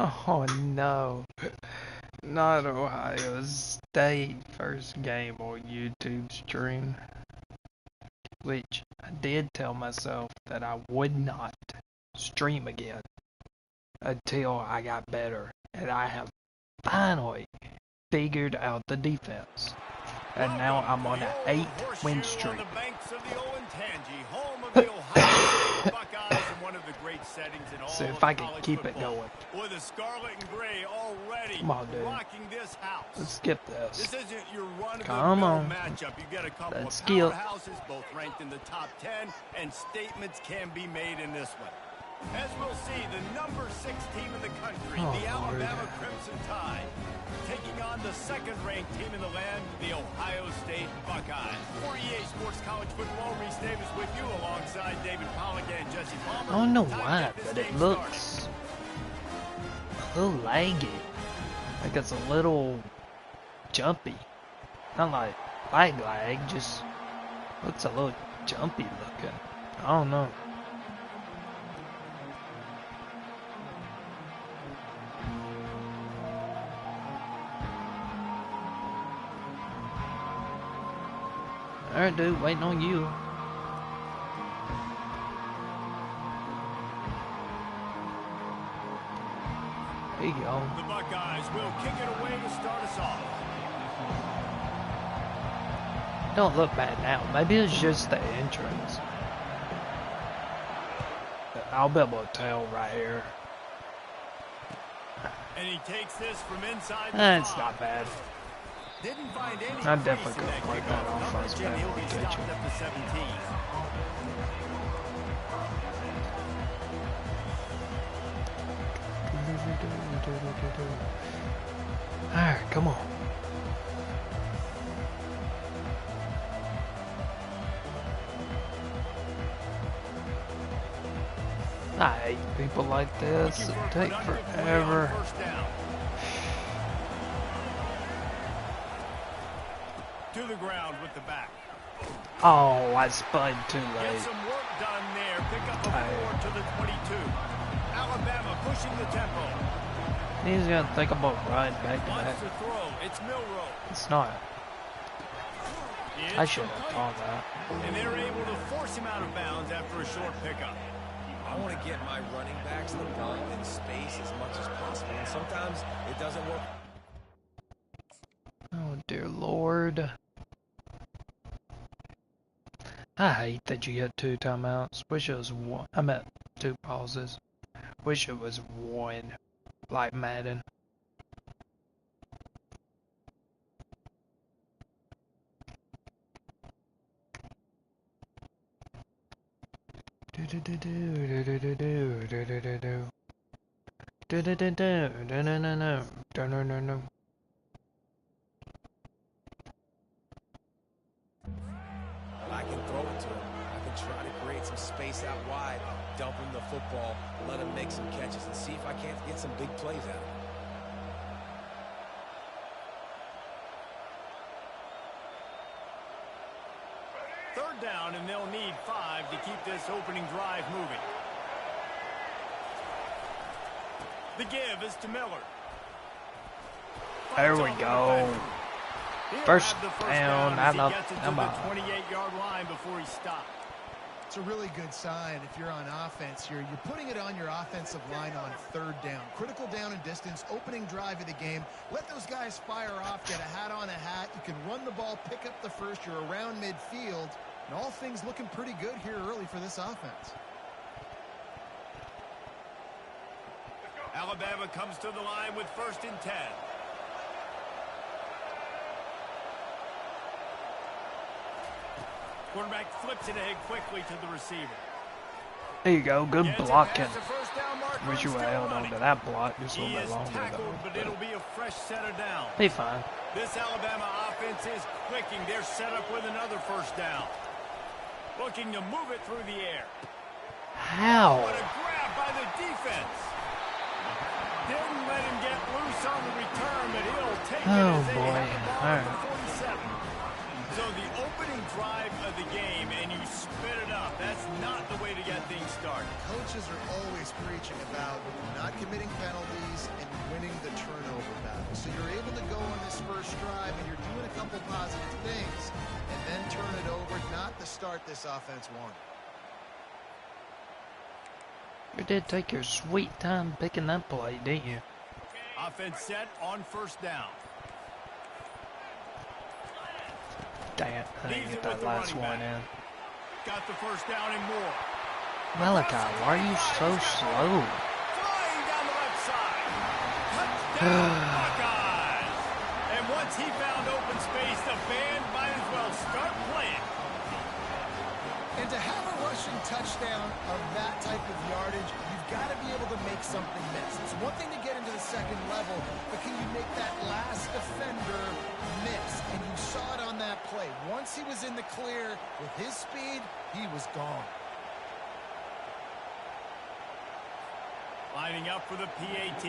Oh no, not Ohio State first game on YouTube stream. Which I did tell myself that I would not stream again until I got better. And I have finally figured out the defense. And now I'm on an 8-win streak. So if I can keep it going. Come on, dude. Let's get this. Come on. Let's skip. Both ranked in the top 10, and statements can be made in this one. As we'll see, the number 6 team in the country, the Alabama Crimson Tide, taking on the second-ranked team in the land, the Ohio State Buckeyes. For EA Sports College Football, Reese Davis with you alongside David Pollack and Jesse Palmer. I don't know why, but it looks a little laggy. Like it's a little jumpy. Not like lag, just looks a little jumpy looking. I don't know. Alright, dude, waiting on you. There you go. The Buckeyes will kick it away to start us off. Don't look bad now. Maybe it's just the entrance. I'll be able to tell right here. And he takes this from inside. It's not bad. Didn't find any I definitely could have played that offense better. He'll be stopped up to 17. Alright, come on. I hate people like this. It takes forever. To the ground with the back. Oh, I spun too late. Get some work done there. Pick up a 4 to the 22. Alabama pushing the tempo. He's gonna think about riding back to back. It's Milroe. It's not. I should have thought that. And they're able to force him out of bounds after a short pickup. I want to get my running backs the ball in space as much as possible, and sometimes it doesn't work. Oh dear Lord. I hate that you get 2 timeouts. Wish it was 1. I meant 2 pauses. Wish it was 1. Like Madden. I can throw it to him. I can try to create some space out wide, dump him the football, let him make some catches, and see if I can't get some big plays out of him. Third down, and they'll need 5 to keep this opening drive moving. The give is to Miller. There we go. First down. I'm up. I'm up. 28-yard line before he stopped. It's a really good sign if you're on offense. You're putting it on your offensive line on third down. Critical down and distance, opening drive of the game. Let those guys fire off, get a hat on a hat. You can run the ball, pick up the first. You're around midfield. And all things looking pretty good here early for this offense. Alabama comes to the line with 1st and 10. Quarterback flips it ahead quickly to the receiver. There you go. Good blocking. Wish you would have held on to that block just a little bit longer, though. But it'll be a fresh set of down. Be fine. This Alabama offense is clicking. They're set up with another 1st down. Looking to move it through the air. How? What a grab by the defense. Didn't let him get loose on the return, but he'll take it as they have the ball at the 47. So the opening drive of the game, and you spit it up. That's not the way to get things started. Coaches are always preaching about not committing penalties and winning the turnover battle. So you're able to go on this first drive, and you're doing a couple positive things, and then turn it over, not the start this offense wanted. You did take your sweet time picking that play, didn't you? Offense set on first down. Dang it, I didn't get that last one in. Got the first down and more. Malachi, why are you so slow? Flying down the left side. Touchdown, Buckeyes. And once he found open space, the band might as well start playing. And to have a rushing touchdown of that type of yardage, you've got to be able to make something miss. It's one thing to get into the second level, but can you make that last defender miss? And you saw it on that play. Once he was in the clear with his speed, he was gone. Lining up for the PAT.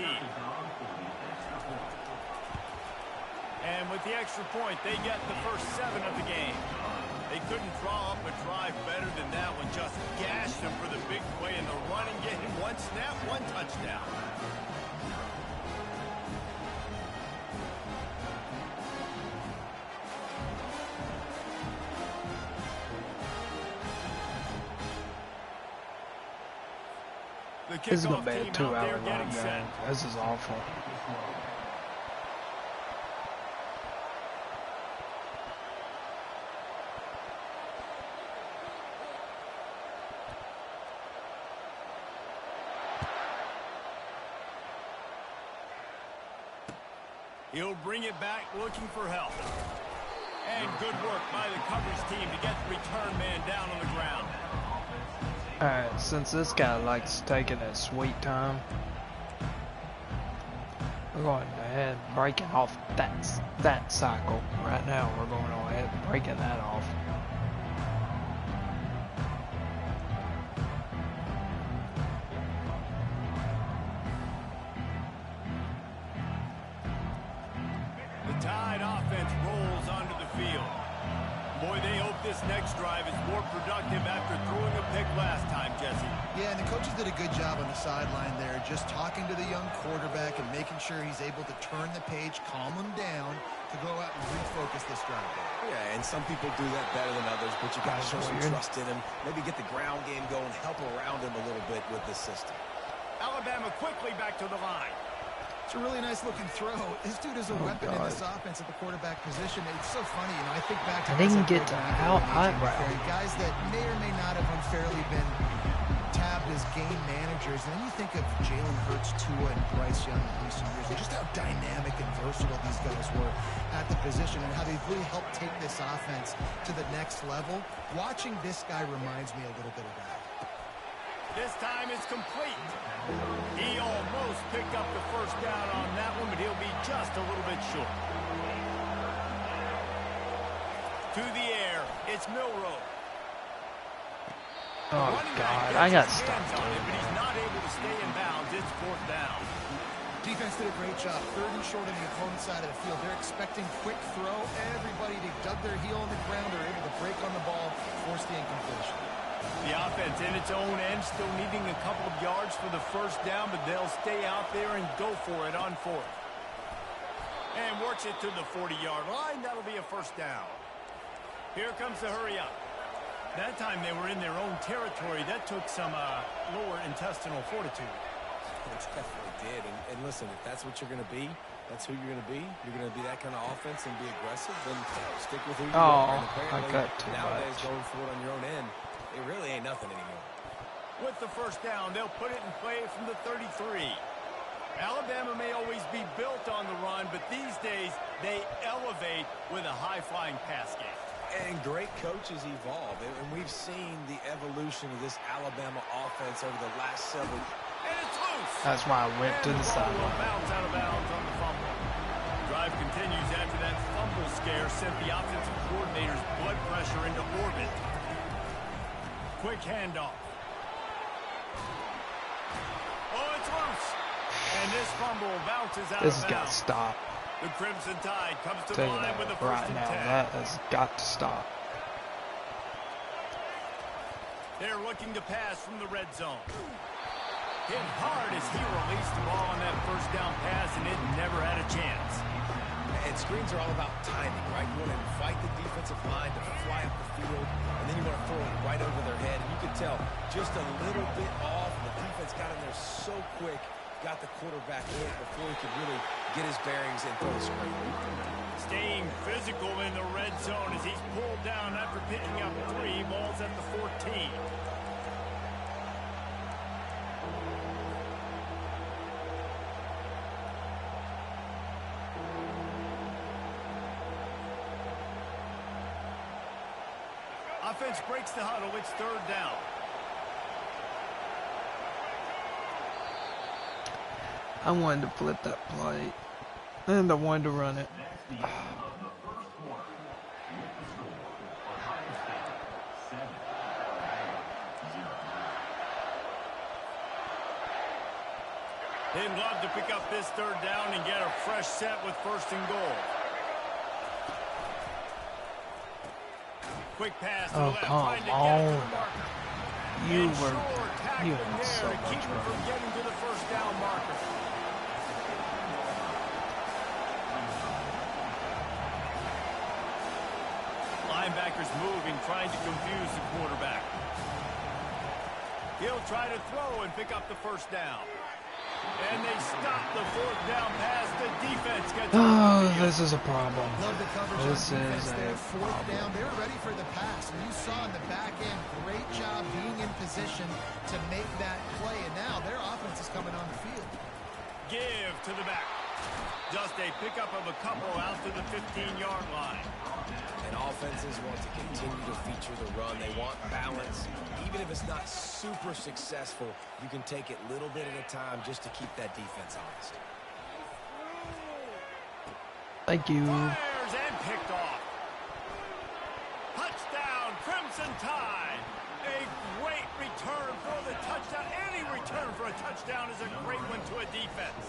And with the extra point, they get the first 7 of the game. They couldn't draw up a drive better than that one. Just gashed them for the big play in the running game. 1 snap, 1 touchdown. This is going to be a 2-hour long game. This is awful. He'll bring it back looking for help. And good work by the coverage team to get the return man down on the ground. Alright, since this guy likes taking his sweet time, we're going ahead and breaking off that cycle. Right now, we're going ahead and breaking that off. The Tide offense rolls onto the field. Boy, they hope this next drive is more productive after throwing a pick last time, Jesse. Yeah, and the coaches did a good job on the sideline there, just talking to the young quarterback and making sure he's able to turn the page, calm him down, to go out and refocus this drive. Yeah, and some people do that better than others, but you got to show some trust in him. Maybe get the ground game going, help around him a little bit with this system. Alabama quickly back to the line. It's a really nice-looking throw. This dude is a weapon in this offense at the quarterback position. It's so funny, you know, I think back to... I didn't get to how high guys that may or may not have unfairly been tabbed as game managers. And then you think of Jalen Hurts, Tua, and Bryce Young in recent years, and just how dynamic and versatile these guys were at the position and how they've really helped take this offense to the next level. Watching this guy reminds me a little bit of that. This time it's complete. He almost picked up the first down on that one, but he'll be just a little bit short. To the air, it's Milroe. Oh, God, I got stopped. But he's not able to stay in bounds. It's 4th down. Defense did a great job. 3rd and short on the opponent's side of the field. They're expecting quick throw. Everybody, they dug their heel on the ground. They're able to break on the ball, force the incompletion. The offense in its own end, still needing a couple of yards for the first down, but they'll stay out there and go for it on 4th. And works it to the 40-yard line. That'll be a first down. Here comes the hurry up. That time they were in their own territory. That took some lower intestinal fortitude. It definitely did. And listen, if that's what you're going to be, that's who you're going to be. You're going to be that kind of offense and be aggressive, then stick with who you are. And I got too nowadays, much. going for it on your own end, it really ain't nothing anymore. With the first down, they'll put it in play from the 33. Alabama may always be built on the run, but these days they elevate with a high-flying pass game. And great coaches evolve, and we've seen the evolution of this Alabama offense over the last several. And it's loose. That's why I went to the sideline. Bounce out of bounds on the fumble. Drive continues after that fumble scare sent the offensive coordinator's blood pressure into orbit. Quick handoff. Oh, it's loose. And this fumble bounces out This of has got to bounds. stop. The Crimson Tide comes to the Tell you line with the that first right and now, 10. that has got to stop. They're looking to pass from the red zone. Hit hard as he released the ball on that first down pass, and it never had a chance. And screens are all about timing, right? You want to invite the defensive line to fly up the field, and then you want to throw it right over their head. And you can tell just a little bit off, and the defense got in there so quick, got the quarterback in before he could really get his bearings and throw the screen. Staying physical in the red zone as he's pulled down after picking up 3 balls at the 14. Offense breaks the huddle. It's third down. I wanted to flip that play, and I wanted to run it. They'd love to pick up this third down and get a fresh set with first and goal. Quick pass to the left, trying to get it to the marker. You and were, Shore tackling you had there so to keep much him from room. getting to the first down marker. Linebackers moving, trying to confuse the quarterback. He'll try to throw and pick up the first down. And they stop the fourth down pass. The defense gets Oh, this is a problem. Love the coverage This on defense is there. a Fourth problem. down. They were ready for the pass. And you saw in the back end, great job being in position to make that play. And now their offense is coming on the field. Give to the back. Just a pickup of a couple out to the 15-yard line. And offenses want to continue to feature the run. They want balance. Even if it's not super successful, you can take it little bit at a time just to keep that defense honest. Thank you. Fires and picked off. Touchdown, Crimson Tide. A great return for the touchdown. Any return for a touchdown is a great one to a defense.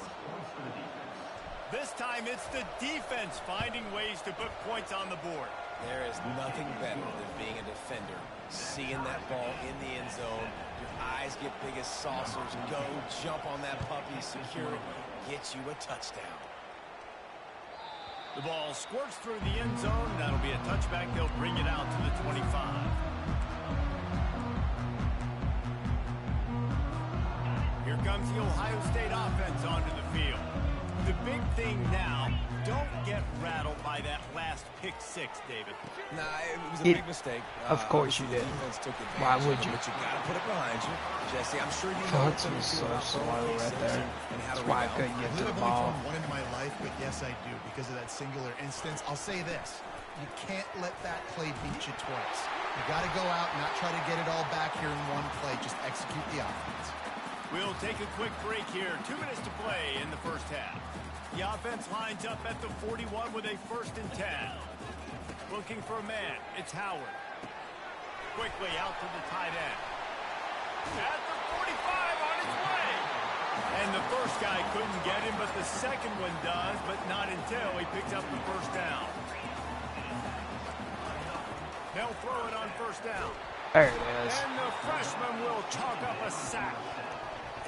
This time it's the defense finding ways to put points on the board. There is nothing better than being a defender, seeing that ball in the end zone. Your eyes get big as saucers. Go, jump on that puppy, secure it, get you a touchdown. The ball squirts through the end zone. That'll be a touchback. They'll bring it out to the 25. Here comes the Ohio State offense onto the field. The big thing now, don't get rattled by that last pick six, David. Nah, it was a big mistake. Of course you The did. defense took advantage Why of would it, you? But you got to put it behind you. Jesse, I'm sure you know Thoughts what was you so feel about slow throwing pick right six there. and how That's to why I rebound. couldn't get to I've the only ball. thrown one in my life, but yes, I do because of that singular instance. I'll say this. You can't let that play beat you twice. You got to go out and not try to get it all back here in one play. Just execute the offense. We'll take a quick break here. 2 minutes to play in the first half. The offense lines up at the 41 with a 1st and 10. Looking for a man. It's Howard. Quickly out to the tight end. At the 45 on its way. And the first guy couldn't get him, but the second one does, but not until he picks up the first down. They'll throw it on first down. There it is. And the freshman will chalk up a sack.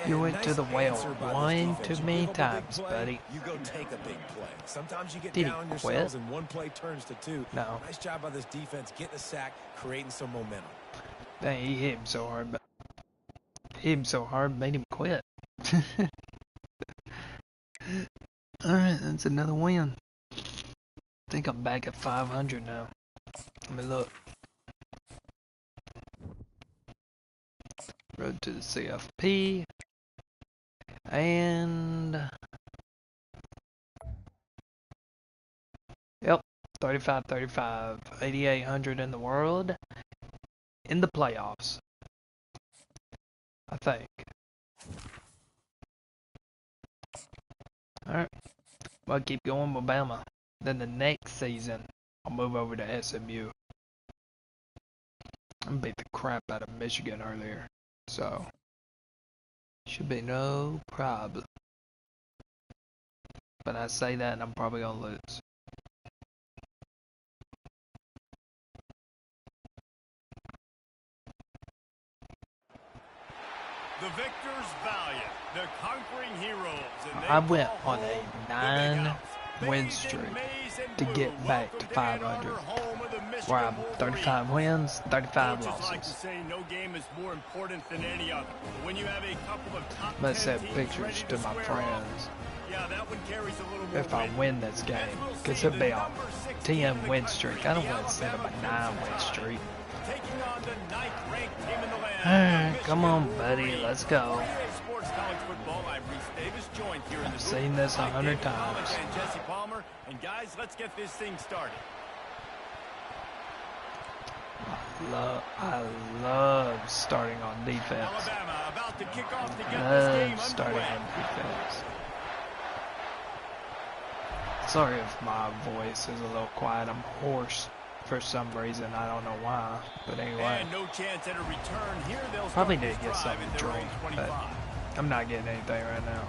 You went to the well answer by this one defense. too You many give up a big times, play, buddy. You go take a big play. Sometimes you get Did he down on quit? yourselves and one play turns to two. No. Nice job by this defense getting a sack, creating some momentum. Dang, he hit him so hard, but made him quit. Alright, that's another win. I think I'm back at 500 now. Let me look. Road to the CFP. And yep, 35-35, 8,800 in the world, in the playoffs, I think. All right, well, keep going with Bama. Then the next season, I'll move over to SMU. I beat the crap out of Michigan earlier, so should be no problem. but I say that and I'm probably gonna lose. The victors valiant, the conquering heroes. And I went on a 9-win streak to get back to 500, where I'm 35 wins, 35 losses. No game is more important than any other. When you have a couple of top Let's send pictures to my friends if I win this game, because it'll be a 10-win streak. I don't want to send them a 9-win streak. Alright, come on, buddy, let's go. I've seen this 100 times. Jesse Palmer, and guys, let's get this thing started. I love starting on defense. Alabama about to kick off to get Love this game starting underway. on defense. Sorry if my voice is a little quiet. I'm hoarse for some reason. I don't know why. But anyway. And no chance at a return here. They'll Probably start need to get this drive something at to their drink, own but 25. I'm not getting anything right now.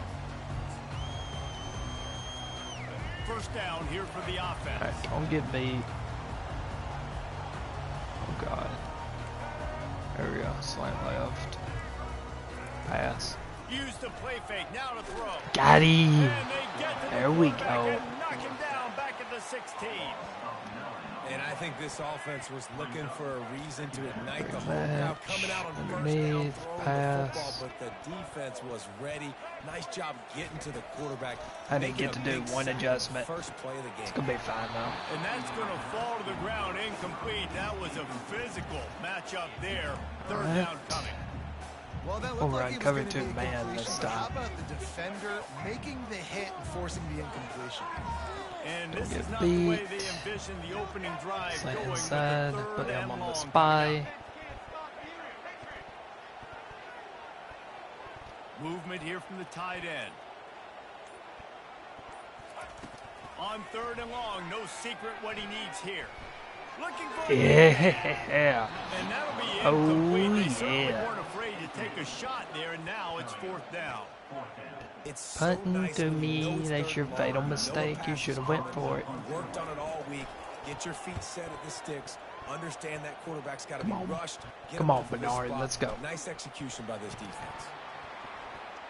First down here for the offense. Alright, don't get beat. Oh god. There we go. Slant left. Pass. Use the play fake. Now to throw. Got him. And they get to the There we quarterback go. and knock him down back at the 16. And I think this offense was looking for a reason to ignite the whole Match, crowd coming out on first down, underneath, throwing pass. the football, but the defense was ready. Nice job getting to the quarterback. I didn't get to making a do big one sack. adjustment. First play of the game. It's gonna be fine though. And that's going to fall to the ground incomplete. That was a physical matchup there. Third Alright. down coming. Well, that We'll looked like run it was cover gonna two be a man completion, this but How time. about the defender making the hit and forcing the incompletion? And this get is not the way beat. they envisioned the opening drive Slant going with inside, the put third him and on the long spy. coming up. Movement here from the tight end. On third and long, no secret what he needs here. Looking for Yeah. and that'll be Oh, incomplete. They certainly yeah. weren't afraid to take a shot there, and now it's fourth down. It's so Punting nice to when you me, know it's that's third your and fatal long, know a mistake. pass You is should have went coming. for it. You worked on it all week. Get your feet set at the sticks. Understand that quarterback's got to Come be on. rushed. Get Come him on, off of this Bernard, spot. let's go. Nice execution by this defense.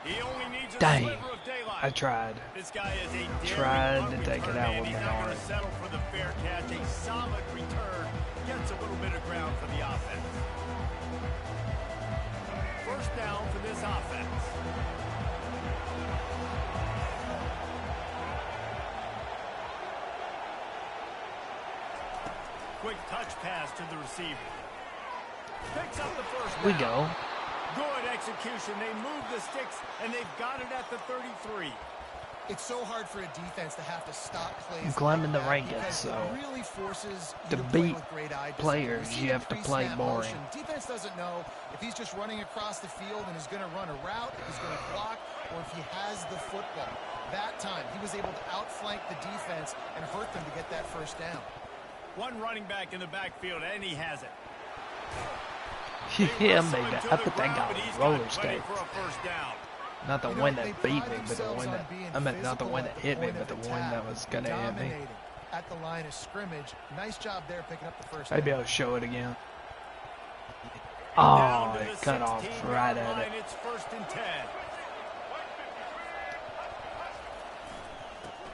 He only needs a Dang. sliver of daylight. I tried. This guy is a Tried to daring take it return out man. with He's not Bernard. going to settle for the fair catch. A solid return gets a little bit of ground for the offense. First down for this offense. Quick touch pass to the receiver. Picks up the first down. We go. Good execution. They move the sticks, and they've got it at the 33. It's so hard for a defense to have to stop plays. I'm climbing the like that rankings, because so it really forces to you play beat with great eye discipline. players, We see you the have to pre-snap play boring. motion. Defense doesn't know if he's just running across the field and is going to run a route, if he's going to block, or if he has the football. That time, he was able to outflank the defense and hurt them to get that first down. One running back in the backfield, and he has it. Yeah, made that. I put that guy on roller skates. For a first down. Not the You know, one they that beat pride me, but the themselves one on that being I meant not the physical one at that the hit me, point but of the one attack, that was gonna hit me. dominating at the line of scrimmage. Nice job there picking up the first Maybe down. I'll show it again. Down Oh, to the it cut off 16-yard right at line. it. It's first and 10.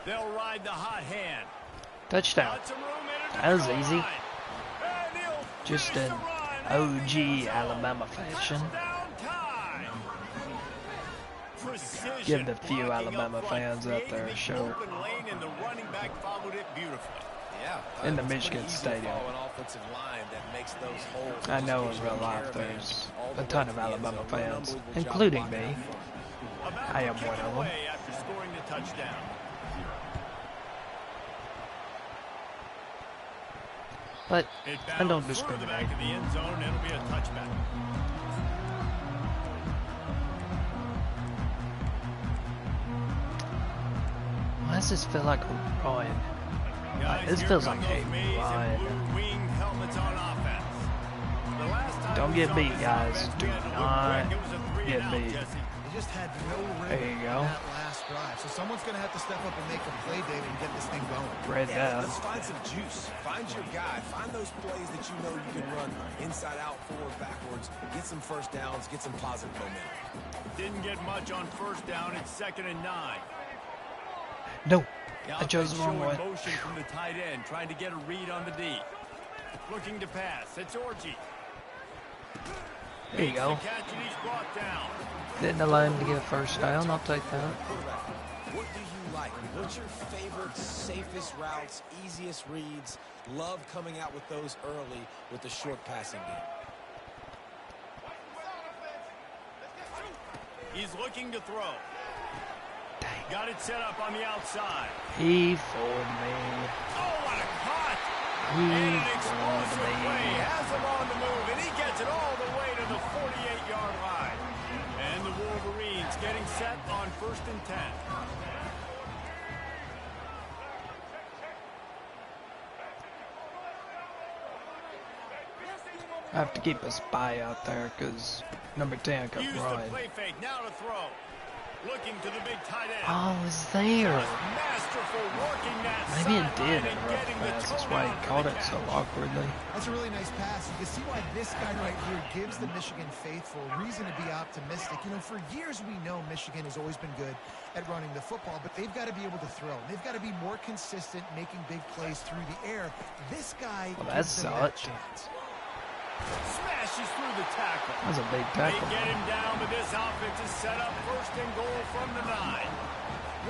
They'll ride the hot hand. Touchdown. Got some room in it That was to the easy. line. And he'll Just finish in the run at OG the end zone. Alabama fashion. Touchdown time. Precision Give the few blocking Alabama up front, fans out there a creating show. the open lane, and the running back followed it beautifully. Yeah, In the it's pretty Michigan easy to Stadium. follow an offensive line that makes those holes. I know in Just real get life your there's all the a way ton to of the end Alabama zone. fans, Unbelievable job including blocking me. up front. About I to am kick one it of them. away after scoring the touchdown. But It I don't bounced through the discriminate. back of the end zone, and it'll be a touchback. why does this feel like a run? Guys, This here feels come like those a maize and run. blue wing helmets on offense. The last time Don't we get saw beat, this guys. offense, Do we had to look not quick. It was a 3 get and out, beat. Jesse. They just had no rhythm There you in go. that last drive. So someone's going to have to step up and make a play, David, and get this thing going. Red Let's find some juice. Find your guy. Find those plays that you know you can run inside out, forward, backwards. Get some first downs. Get some positive momentum. Didn't get much on first down. It's 2nd and 9. No, The I chose the wrong offense way. showing motion from the tight end, trying to get a read on the D. Looking to pass. It's Orji. There you go. Makes the catch and he's brought down. Didn't allow him to get a first down. I'll take that. What do you like? What's your favorite, safest routes, easiest reads? Love coming out with those early with the short passing game. He's looking to throw. Got it set up on the outside. He fooled me. Oh, what a cut! He And an fooled explosive play. me. Has him on the move, and he gets it all the way to the 48-yard line. And the Wolverines getting set on 1st and 10. I have to keep a spy out there because number 10 could Use the run. play fake. Now to throw. Looking to the big tight end. Oh, it's there. Just masterful working that Maybe it sideline did and interrupt getting the the pass. That's toe why down he for caught the it so catch. awkwardly. That's a really nice pass. You can see why this guy right here gives the Michigan faithful reason to be optimistic. You know, for years we know Michigan has always been good at running the football, but they've got to be able to throw. They've got to be more consistent making big plays through the air. This guy Well, that's gives them that such. chance. Smashes through the tackle. That was a big They tackle. get him down, but this offense is set up 1st and goal from the 9.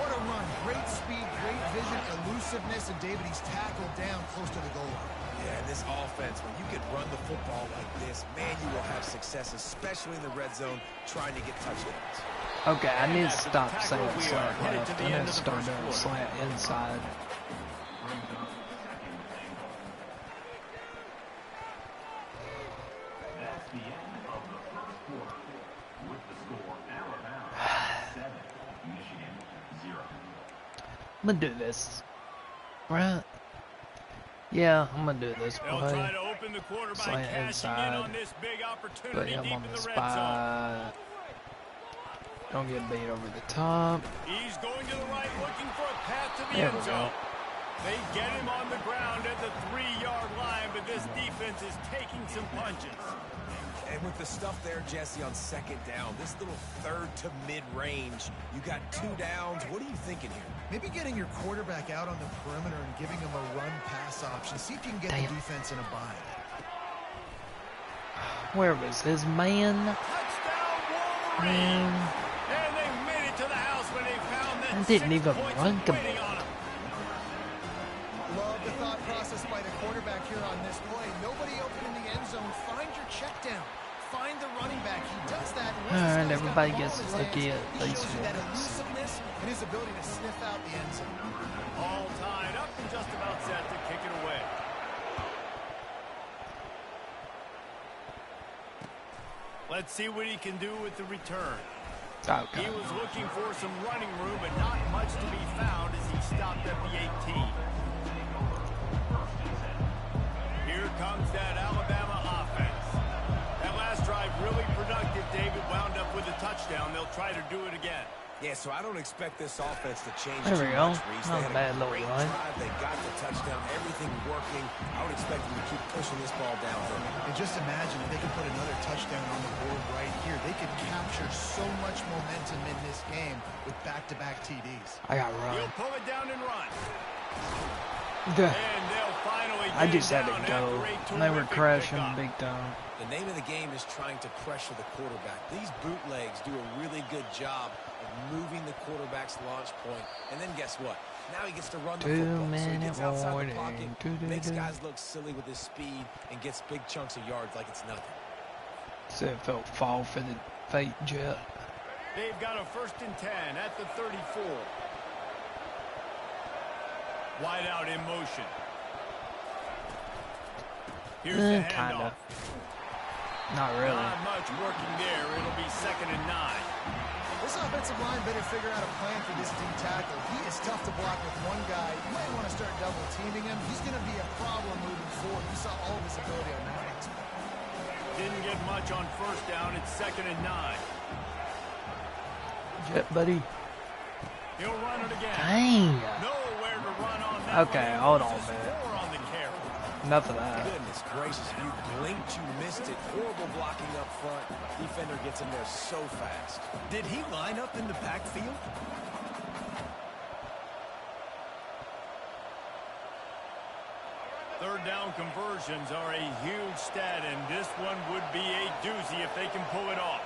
What a run. Great speed, great vision, elusiveness, and David, he's tackled down close to the goal line. Yeah, and this offense, when you can run the football like this, man, you will have success, especially in the red zone, trying to get touchdowns. Okay, I need to after the stop tackle, saying we are slant headed left. to the I end need to of the start first doing quarter. slant inside. That's the end of the first quarter. With the score, Alabama 7, Michigan 0. I'm gonna do this. Right? Yeah, I'm gonna do this They'll play. try to open the quarter by Slant cashing in inside. on this big Put opportunity him deep on in the the red zone. spot. Don't get beat over the top. He's going to the right, looking for a path to the There end we go. zone. They get him on the ground at the 3-yard line, but this defense is taking some punches. And with the stuff there, Jesse, on 2nd down, this little 3rd to mid-range, you got 2 downs. What are you thinking here? Maybe getting your quarterback out on the perimeter and giving him a run-pass option. See if you can get Damn. the defense in a bind. Where was his man? Touchdown, Wolverines! Man, And they made it to the house when they found that I didn't 6 even points run the waiting ball. on 'em. Love the thought process by the quarterback here on this play. Nobody open in the end zone. Find your check down. Find the running back. He does that. And once this Alright, guy's got everybody the ball gets in his to hands, get he at least shows you that once. elusiveness and his ability to sniff out the end zone. All tied up and just about set to kick it away. Let's see what he can do with the return. okay. He was looking for some running room, but not much to be found as he stopped at the 18. Here comes that Alabama offense. That last drive really productive. David wound up with a touchdown. They'll try to do it again. Yeah, so I don't expect this offense to change There we too go. much, Reese. Not They a had bad a little great run. drive. They got the touchdown, everything working. I would expect them to keep pushing this ball downfield. And just imagine if they could put another touchdown on the board right here. They could capture so much momentum in this game with back-to-back TDs. I got He'll run. pull it down and run. Duh. And they'll finally I get just it had to down go. after a They were terrific crashing pickup. big time. The name of the game is trying to pressure the quarterback. These bootlegs do a really good job of moving the quarterback's launch point. And then guess what? Now he gets to run the football. So he gets outside the Two-minute pocket, warning. makes guys look silly with his speed, and gets big chunks of yards like it's nothing. So it felt fall for the fake jet. They've got a 1st and 10 at the 34. Wide out in motion. Here's the Kinda. handoff. Not really. Not much working there. It'll be 2nd and 9. This offensive line better figure out a plan for this D tackle. He is tough to block with one guy. You might want to start double teaming him. He's going to be a problem moving forward. You saw all of his ability on that aspect. Didn't get much on 1st down. It's 2nd and 9. Jet buddy. He'll run it again. Dang. Nowhere to run on that. Okay, one. hold on a Just minute. 4 on the carry. Enough of that. Goodness gracious, if you blinked, you missed it. Horrible blocking up front. Defender gets in there so fast. Did he line up in the backfield? Third down conversions are a huge stat, and this one would be a doozy if they can pull it off.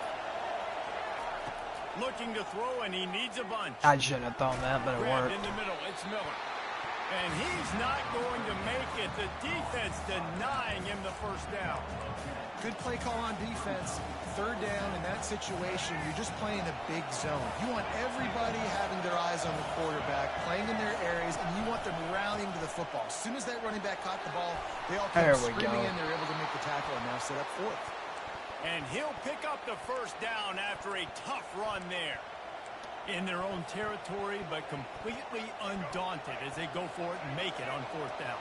Looking to throw, and he needs a bunch. I shouldn't have thrown that, but it Grabbed worked. in the middle, it's Miller. And he's not going to make it. The defense denying him the first down. Good play call on defense. Third down in that situation, you're just playing a big zone. You want everybody having their eyes on the quarterback, playing in their areas, and you want them rallying to the football. As soon as that running back caught the ball, they all There come we screaming go. in. They're able to make the tackle and now set up fourth. And he'll pick up the first down after a tough run there. In their own territory, but completely undaunted as they go for it and make it on fourth down.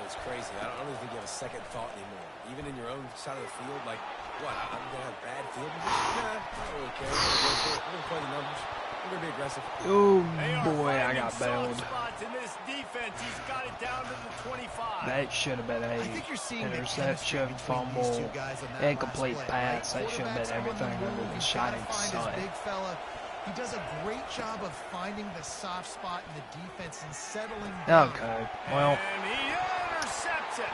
It's crazy. I don't really think you have a second thought anymore. Even in your own side of the field, like, what, I'm going to have bad field position? Nah, I don't really care. We're going to play the numbers. We're going to be aggressive. Oh They are boy, I finding got soft bailed. spots in this defense. He's got it down to the 25. That should have been I a think you're seeing the chemistry interception, between these two fumble, guys on that incomplete last play, right? pass. That should have been Quarterback's everything on the under move. the He's shining gotta find sun. his big fella. He does a great job of finding the soft spot in the defense and settling down. Okay, well, And he intercepts it.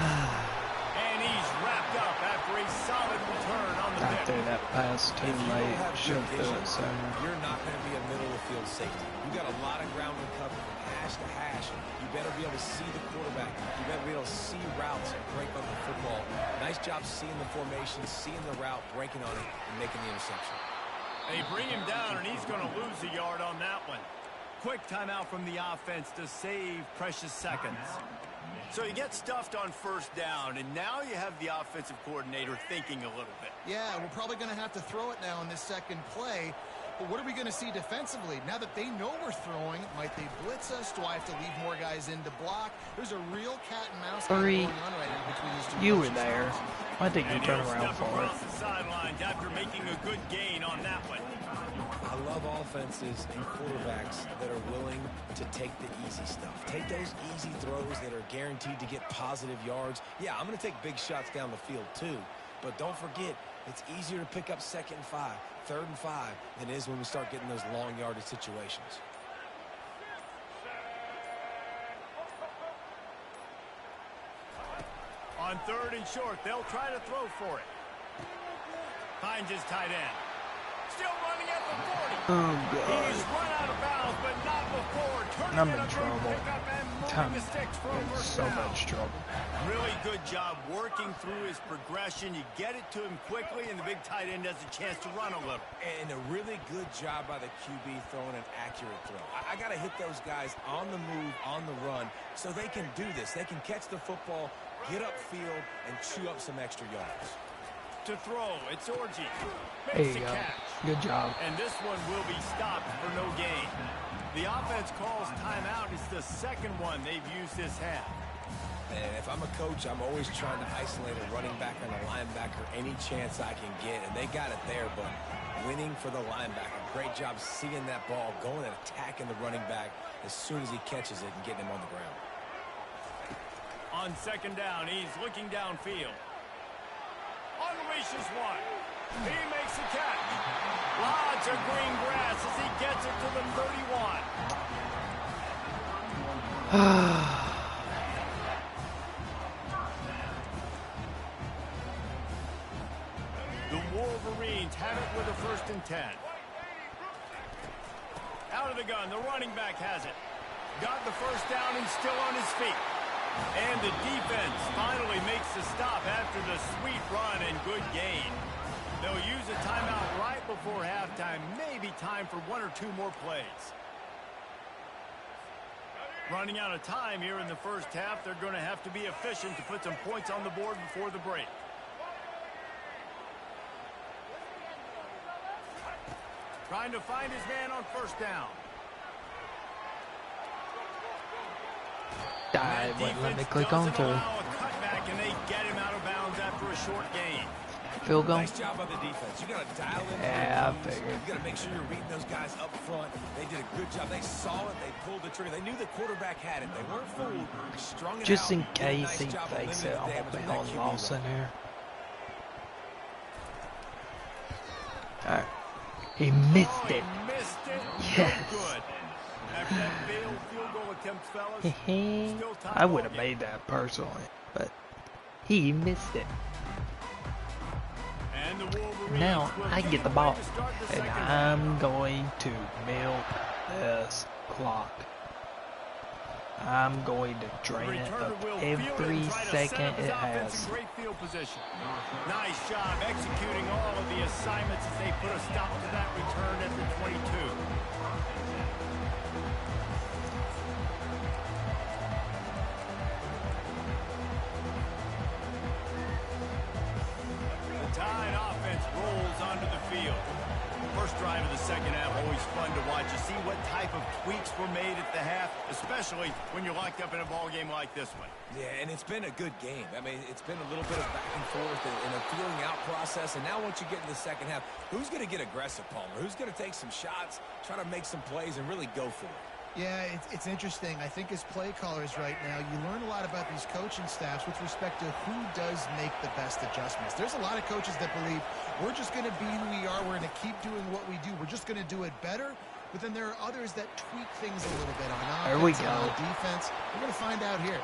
And he's wrapped up after a solid return on the I pick. threw that pass too If you don't late. have Should good have threw vision, it sooner. you're not going to be a middle of the field safety. You got a lot of ground to cover from hash to hash. You better be able to see the quarterback. You better be able to see routes and break up the football. Nice job seeing the formation, seeing the route, breaking on it, and making the interception. They bring him down, and he's going to lose a yard on that one. Quick timeout from the offense to save precious seconds. So you get stuffed on first down, and now you have the offensive coordinator thinking a little bit. Yeah, we're probably going to have to throw it now in this second play. But what are we going to see defensively? Now that they know we're throwing, might they blitz us? Do I have to leave more guys in to block? There's a real cat and mouse game Three. going on right now between these two You were coaches. there. Why didn't you And turn he'll around step for it? across the sidelines after making a good gain on that one. I love offenses and quarterbacks that are willing to take the easy stuff. Take those easy throws that are guaranteed to get positive yards. Yeah, I'm going to take big shots down the field too. But don't forget, it's easier to pick up 2nd and 5, 3rd and 5 than it is when we start getting those long yardage situations. On 3rd and short, they'll try to throw for it. Finds his tight end. Still running at the 40. Oh He's god. run out of bounds, but not before. Turning I'm in in a good trouble. pickup and I'm moving the sticks for a in first so down. much trouble. Really good job working through his progression. You get it to him quickly, and the big tight end has a chance to run a little. And a really good job by the QB throwing an accurate throw. I got to hit those guys on the move, on the run, so they can do this. They can catch the football, get upfield, and chew up some extra yards. To throw, it's Orji. There Makes you the go. catch. Good job. And this one will be stopped for no gain. The offense calls timeout. It's the second one they've used this half. And if I'm a coach, I'm always trying to isolate a running back and a linebacker any chance I can get. And they got it there, but winning for the linebacker. Great job seeing that ball, going and attacking the running back as soon as he catches it and getting him on the ground. On 2nd down, he's looking downfield. Unleashes one. He makes the catch. Lots of green grass as he gets it to the 31. The Wolverines have it with a 1st and 10. Out of the gun, the running back has it. Got the first down and still on his feet. And the defense finally makes the stop after the sweet run and good gain. They'll use a timeout right before halftime. Maybe time for 1 or 2 more plays. Running out of time here in the first half. They're going to have to be efficient to put some points on the board before the break. Trying to find his man on 1st down. Dive, wouldn't let me click Doesn't onto. allow a cutback, and they get him out of bounds after a short gain. Field goal? Nice job by the defense. You got to dial in. Yeah, I figured. You got to make sure you're reading those guys up front. They did a good job. They saw it. They pulled the trigger. They knew the quarterback had it. They weren't fooled. Strung it Just out. in Did a case nice he job of fakes limiting it, the I'm damage gonna be with that on QB loss run. in here. Alright. He missed it. He missed it. Yes. No good. After that failed field goal attempt, fellas, still tie I would have ball game. made that personally, but he missed it. And the Wolverines Now will I get get the away ball, to start the and second half. I'm going to milk this clock. I'm going to The drain it returner of will field it every and try to set second up his it offense has. in great field position. Nice job executing all of the assignments as they put a stop to that return at the 22. The Tide offense rolls onto the field. First drive of the second half, always fun to watch. You see what type of tweaks were made at the half, especially when you're locked up in a ball game like this one. Yeah, and it's been a good game. I mean, it's been a little bit of back and forth and a feeling out process. And now once you get in the second half, who's going to get aggressive, Palmer? Who's going to take some shots, try to make some plays, and really go for it? Yeah, it's interesting. I think as play callers right now, you learn a lot about these coaching staffs with respect to who does make the best adjustments. There's a lot of coaches that believe we're just going to be who we are. We're going to keep doing what we do. We're just going to do it better. But then there are others that tweak things a little bit on offense There we and on go. defense. We're going to find out here.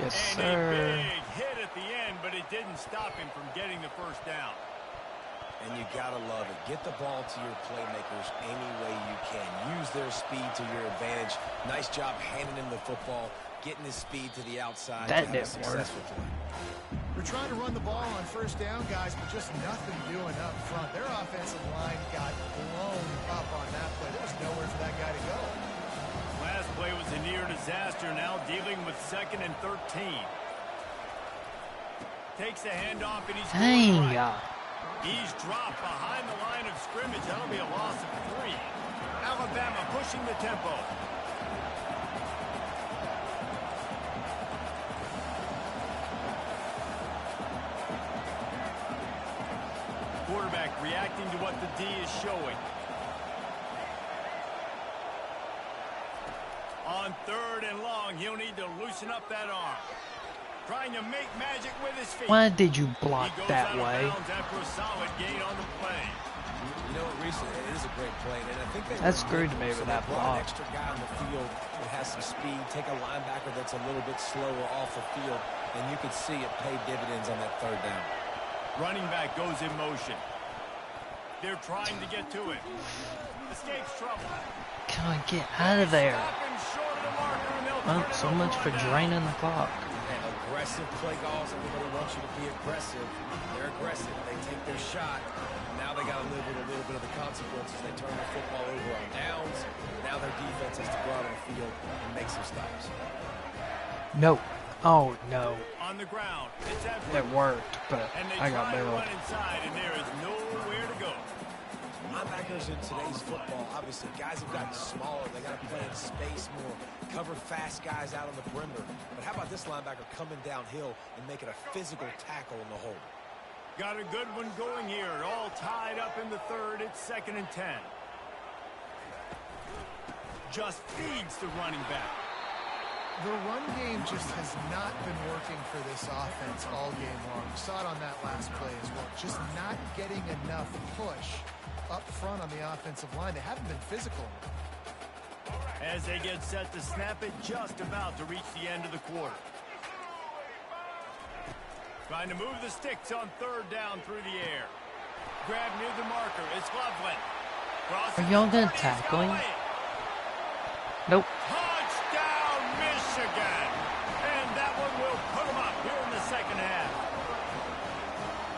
Yes, And a sir. big hit at the end, but it didn't stop him from getting the first down. And you got to love it. Get the ball to your playmakers any way you can. Use their speed to your advantage. Nice job handing him the football, getting his speed to the outside. That to have a didn't work. successful play. We're trying to run the ball on first down, guys, but just nothing doing up front. Their offensive line got blown up on that play. There was nowhere for that guy to go. Last play was a near disaster, now dealing with 2nd and 13. Takes a handoff and he's going Dang. right. He's dropped behind the line of scrimmage. That'll be a loss of 3. Alabama pushing the tempo. Quarterback reacting to what the D is showing. On 3rd and long, he'll need to loosen up that arm. Trying to make magic with his feet. Why did you block He goes that out of way? bounds after a solid gain on the play. You know, Reese, it is a great play, and I think they That were screwed nickel, me so with they that brought block. an extra guy on the field that has some speed, take a linebacker that's a little bit slower off the field, and you could see it pay dividends on that 3rd down. Running back goes in motion. They're trying to get to it. Escapes trouble. Come on, get out of there. Stopping short of the marker, and they'll Well, turn it so over much on for down. draining the clock. And aggressive play calls. Everybody wants you to be aggressive. They're aggressive. They take their shot. Now they got to live with a little bit of the consequences. They turn the football over on downs. Now their defense has to go out on the field and make some stops. No. Oh, no. On the ground, it's Edwards. It worked, but And they I got try to bailed. run inside, and there is nowhere to go. Linebackers in today's football, obviously, guys have gotten smaller. They got to play in space more, cover fast guys out on the perimeter. But how about this linebacker coming downhill and making a physical tackle in the hole? Got a good one going here. All tied up in the 3rd. It's 2nd and 10. Just feeds the running back. The run game just has not been working for this offense all game long. We saw it on that last play as well. Just not getting enough push up front on the offensive line. They haven't been physical enough. As they get set to snap it, just about to reach the end of the quarter. Trying to move the sticks on 3rd down through the air. Grab near the marker. It's Loveland. Are y'all gonna tackle him? Nope. Touchdown, Michigan! And that one will put them up here in the second half.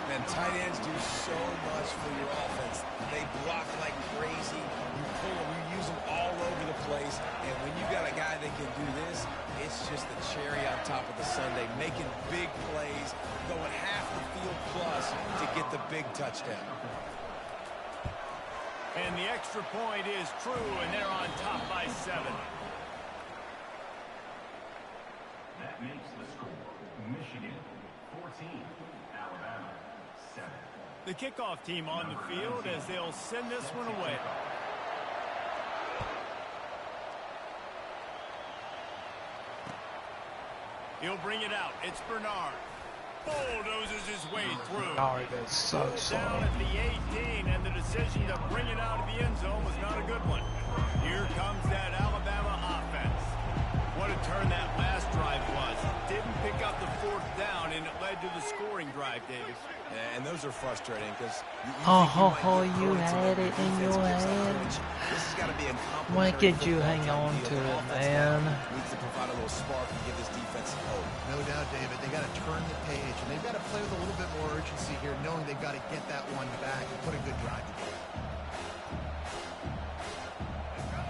Man, tight ends do so much for your offense. They block like crazy. You pull them, you use them all over the place. And when you got a guy that can do this, it's just the cherry on top of the sundae, making big plays, going half the field plus to get the big touchdown. And the extra point is true, and they're on top by 7. That makes the score Michigan 14, Alabama 7. The kickoff team on the field as they'll send this one away. He'll bring it out. It's Bernard. Bulldozes his way through. Oh, that's so Down at the 18, and the decision to bring it out of the end zone was not a good one. Here comes that Alabama offense. What a turn that last drive was. Didn't pick up the fourth down, and it led to the scoring drive, Davis. Yeah, and those are frustrating because you had it in your hand. This has got to be a Why can't you hang on to it, man? Needs to provide a little spark and give this defense hope. No doubt, David. They got to turn the page, and they've got to play with a little bit more urgency here, knowing they've got to get that one back and put a good drive together.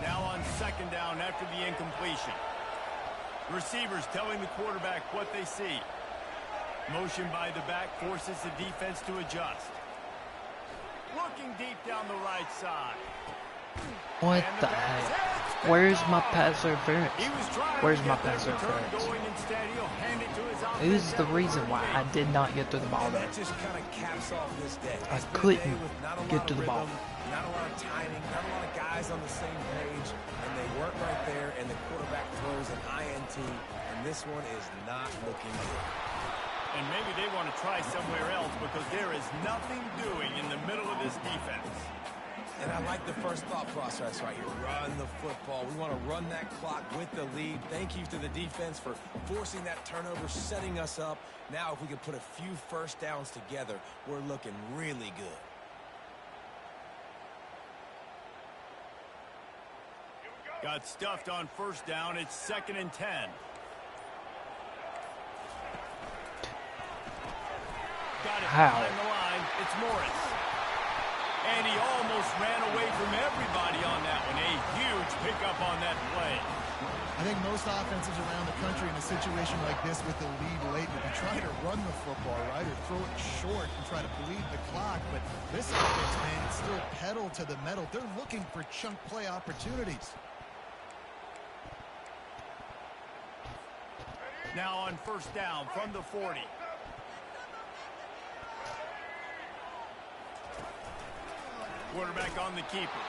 Now on second down after the incompletion. Receivers telling the quarterback what they see. Motion by the back forces the defense to adjust. Looking deep down the right side. What the heck? Where's my pass interference? Where's my pass interference? Who's the reason why I did not get to the ball there? That just kind of caps off this day. I It's been a couldn't day with not a lot get to of the ball. rhythm, not a lot of timing, not a lot of guys on the same page, and they work right there, and the quarterback throws an INT, and this one is not looking good. And maybe they want to try somewhere else because there is nothing doing in the middle of this defense. And I like the first thought process right here. Run the football. We want to run that clock with the lead. Thank you to the defense for forcing that turnover, setting us up. Now, if we could put a few first downs together, we're looking really good. Got stuffed on first down. It's 2nd and 10. Got it How? behind the line. It's Morris. And he almost ran away from everybody on that one. A huge pickup on that play. I think most offenses around the country in a situation like this with the lead late would be trying to run the football, right, or throw it short and try to bleed the clock. But this offense, man, it's still pedal to the metal. They're looking for chunk play opportunities. Now on first down from the 40. Quarterback on the keeper.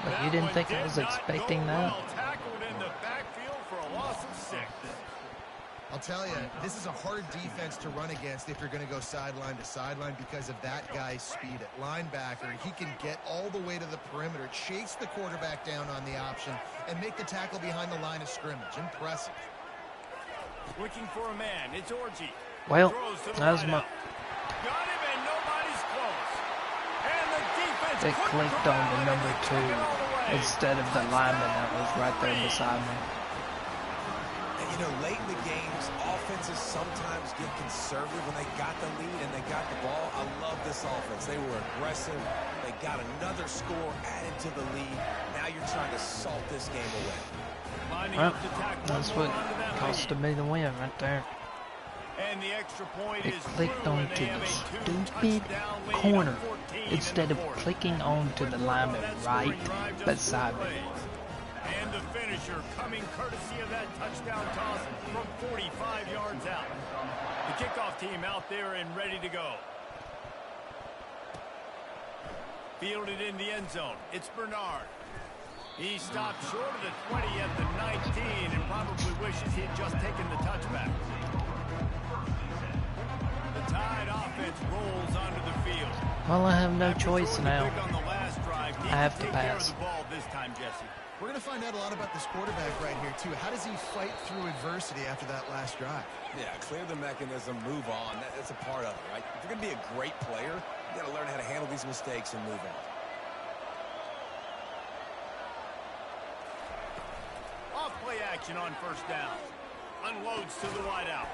But you didn't think I was expecting that? Well tackled in the backfield for a loss of 6. I'll tell you, this is a hard defense to run against if you're going to go sideline to sideline because of that guy's speed at linebacker. He can get all the way to the perimeter, chase the quarterback down on the option, and make the tackle behind the line of scrimmage. Impressive. Looking for a man. It's Orji. Well, Throws to the that was right my... out. Got him and nobody's close. And the defense They clicked on the number 2 It's instead of the lineman that was right there beside me. And, you know, late in the games, offenses sometimes get conservative when they got the lead and they got the ball. I love this offense. They were aggressive. They got another score added to the lead. Now you're trying to salt this game away. Well, that's what costed me the win right there. And the extra point They is clicked through, and onto they have the a stupid two-touchdown lead corner of 14 in instead the of fourth. clicking onto the lineman right beside me. And the finisher coming courtesy of that touchdown toss from 45 yards out. The kickoff team out there and ready to go. Fielded in the end zone. It's Bernard. He stopped short of the 20 at the 19 and probably wishes he had just taken the touchback. The Tide offense rolls onto the field. Well, I have no After choice throwing the now. pick on the last drive, he I have can to take care of pass. the ball this time, Jesse. We're going to find out a lot about this quarterback right here, too. How does he fight through adversity after that last drive? Yeah, clear the mechanism, move on. That's a part of it, right? If you're going to be a great player, you got to learn how to handle these mistakes and move on. Off-play action on first down. Unloads to the wideout.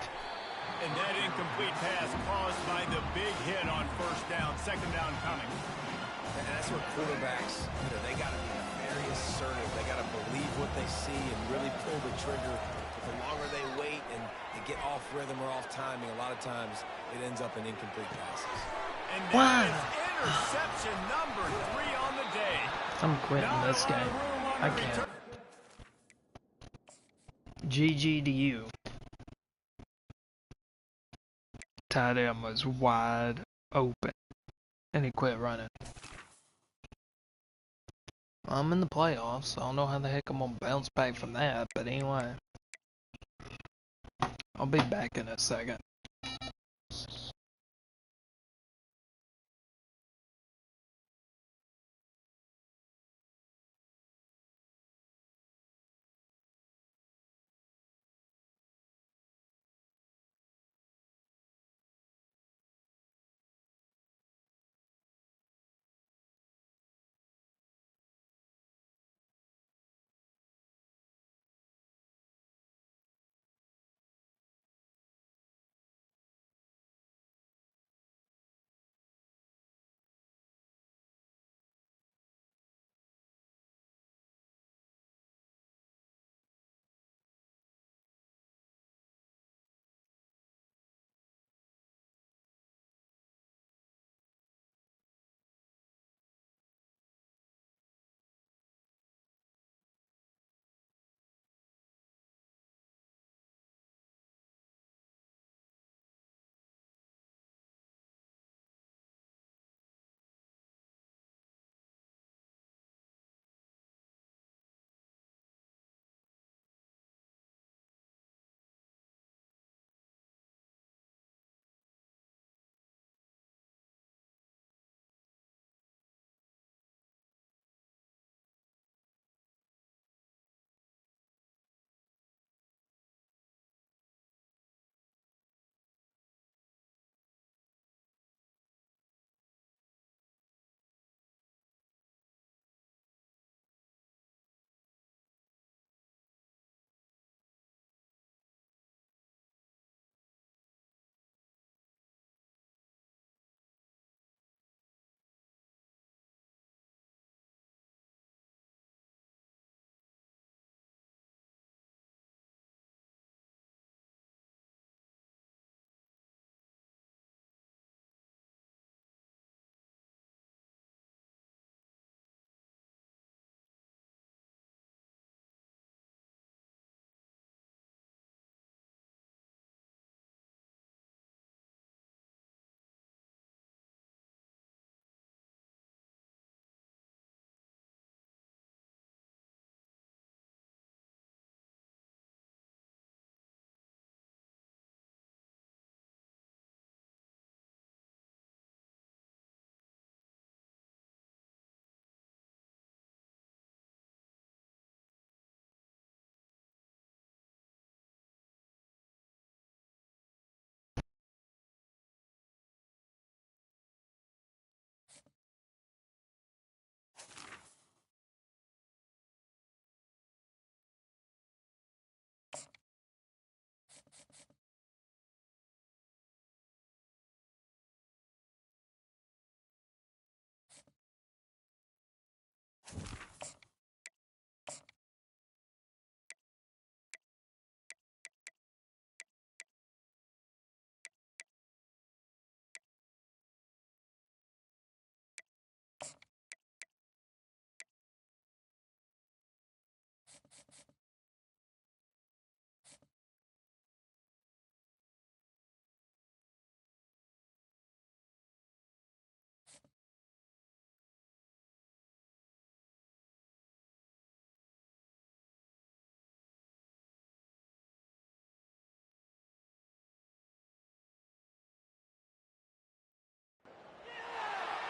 And that incomplete pass caused by the big hit on first down. Second down coming. And that's where quarterbacks, you know, they got to be very assertive. They got to believe what they see and really pull the trigger. But the longer they wait and they get off rhythm or off timing, a lot of times it ends up in incomplete passes. And Wow. that is interception number 3 on the day. I'm quitting Not this a lot game. of room on I the can't. return. GG to you. Tight end was wide open. And he quit running. I'm in the playoffs. I don't know how the heck I'm gonna bounce back from that, but anyway. I'll be back in a second.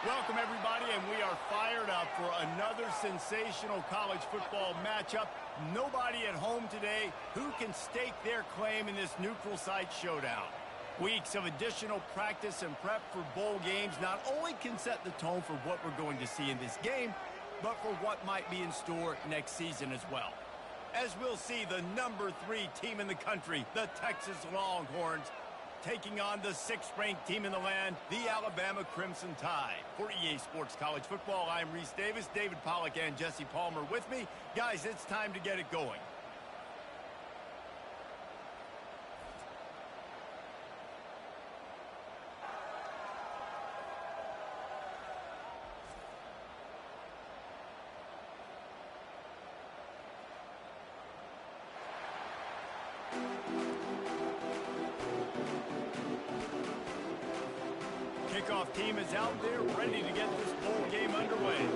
Welcome, everybody, and we are fired up for another sensational college football matchup. Nobody at home today who can stake their claim in this neutral site showdown. Weeks of additional practice and prep for bowl games not only can set the tone for what we're going to see in this game, but for what might be in store next season as well. As we'll see, the number 3 team in the country, the Texas Longhorns, taking on the 6th-ranked team in the land, the Alabama Crimson Tide. For EA Sports College Football, I'm Reese Davis, David Pollack, and Jesse Palmer with me. Guys, it's time to get it going. Kickoff team is out there ready to get this bowl game underway.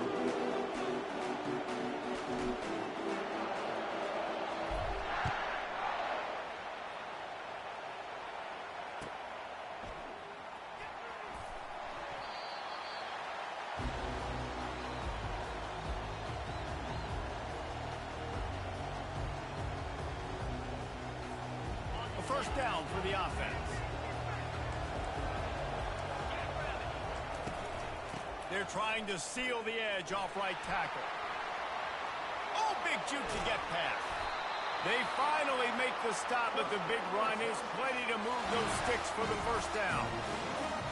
A first down for the offense. They're trying to seal the edge off right tackle. Oh, big juke to get past. They finally make the stop, but the big run is plenty to move those sticks for the first down.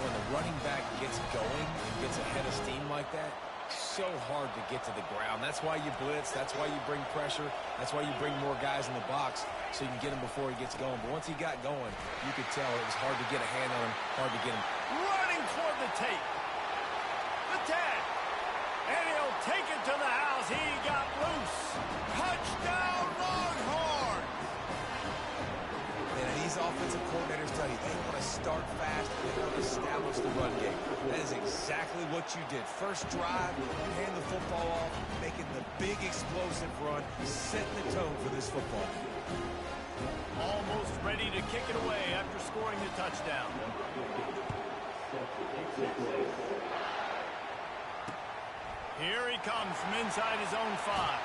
When the running back gets going and gets ahead of steam like that, so hard to get to the ground. That's why you blitz. That's why you bring pressure. That's why you bring more guys in the box so you can get him before he gets going. But once he got going, you could tell it was hard to get a hand on him, hard to get him. Running toward the tape. The tag. And he'll take it to the house. He got loose. Touchdown, Longhorns! And these offensive coordinators tell you they want to start fast and they want to establish the run game. That is exactly what you did. First drive, hand the football off, making the big explosive run, setting the tone for this football. Almost ready to kick it away after scoring the touchdown. Here he comes from inside his own 5.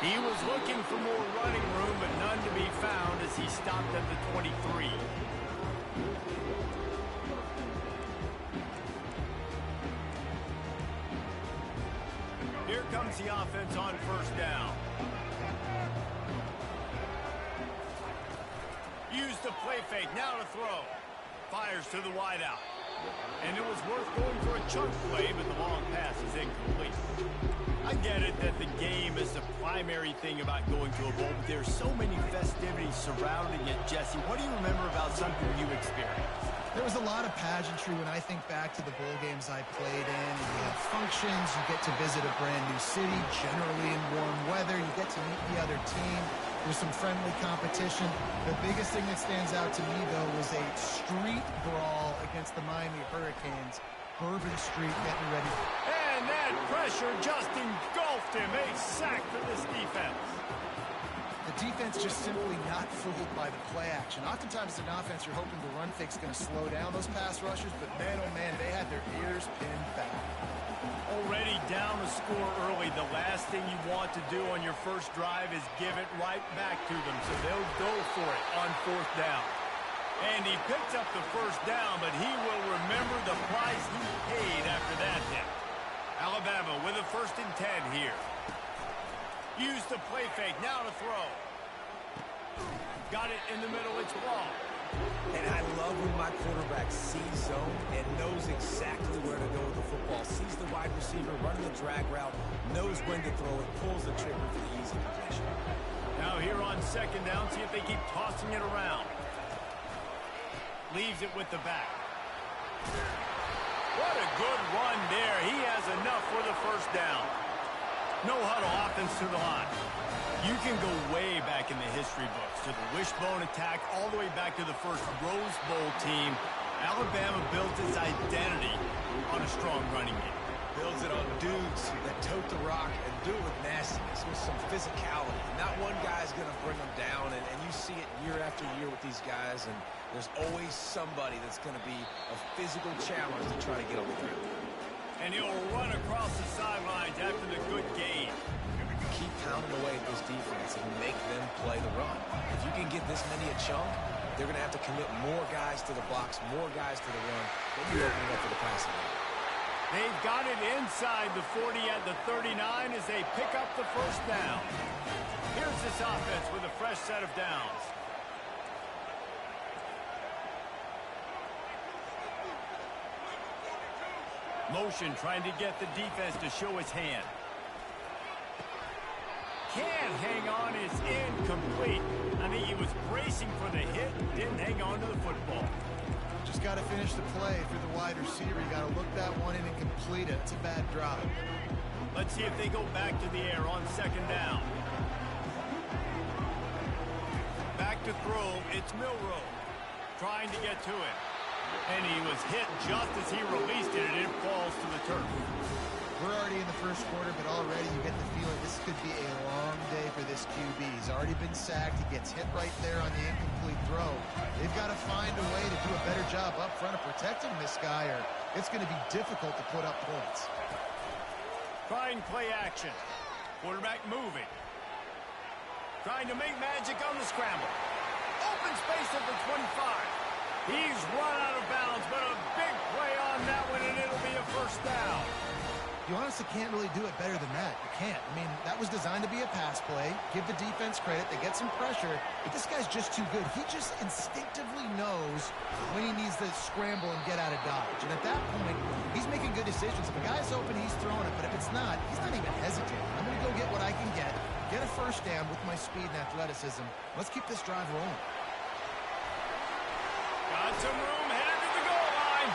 He was looking for more running room, but none to be found as he stopped at the 23. Here comes the offense on first down. Use the play fake, now to throw. Fires to the wideout. And it was worth going for a chunk play, but the long pass is incomplete. I get it that the game is the primary thing about going to a bowl, but there's so many festivities surrounding it. Jesse, what do you remember about something you experienced? There was a lot of pageantry when I think back to the bowl games I played in. You have functions, you get to visit a brand new city, generally in warm weather. You get to meet the other team. There's some friendly competition. The biggest thing that stands out to me, though, was a street brawl against the Miami Hurricanes. Bourbon Street getting ready. And that pressure just engulfed him. A sack for this defense. The defense just simply not fooled by the play action. Oftentimes in offense, you're hoping the run fake's going to slow down those pass rushers, but man, oh man, they had their ears pinned back. Already down a score early. The last thing you want to do on your first drive is give it right back to them, so they'll go for it on fourth down. And he picks up the first down, but he will remember the price he paid after that hit. Alabama with a 1st and 10 here. Use the play fake, now to throw. Got it in the middle, it's ball. And I love when my quarterback sees zone and knows exactly where to go with the football. Sees the wide receiver running the drag route, knows when to throw it, pulls the trigger for the easy completion. Now here on 2nd down, see if they keep tossing it around. Leaves it with the back. What a good run there. He has enough for the first down. No huddle offense to the line. You can go way back in the history books to the wishbone attack all the way back to the first Rose Bowl team. Alabama built its identity on a strong running game. Builds it on dudes that tote the rock and do it with nastiness, with some physicality. Not one guy's going to bring them down, and you see it year after year with these guys, and there's always somebody that's going to be a physical challenge to try to get on the ground. And he'll run across the sidelines after the good game. Keep pounding away at this defense and make them play the run. If you can get this many a chunk, they're going to have to commit more guys to the box, more guys to the run. They'll be opening up for the passing game. They've got it inside the 40 at the 39 as they pick up the first down. Here's this offense with a fresh set of downs. Motion trying to get the defense to show his hand. Can't hang on, is incomplete. I think he was bracing for the hit, didn't hang on to the football. Just got to finish the play. If you're the wide receiver, you got to look that one in and complete it. It's a bad drop. Let's see if they go back to the air on 2nd down. Back to throw, it's Milroe. Trying to get to it. And he was hit just as he released it, and it falls to the turf. We're already in the first quarter, but already you get the feeling this could be a long day for this QB. He's already been sacked. He gets hit right there on the incomplete throw. They've got to find a way to do a better job up front of protecting this guy, or it's going to be difficult to put up points. Trying play action. Quarterback moving. Trying to make magic on the scramble. Open space at the 25. He's run out of bounds, but a big play on that one, and it'll be a first down. You honestly can't really do it better than that. You can't. I mean, that was designed to be a pass play. Give the defense credit. They get some pressure. But this guy's just too good. He just instinctively knows when he needs to scramble and get out of dodge. And at that point, he's making good decisions. If a guy's open, he's throwing it. But if it's not, he's not even hesitating. I'm going to go get what I can get a first down with my speed and athleticism. Let's keep this drive rolling. Got some room, headed to the goal line.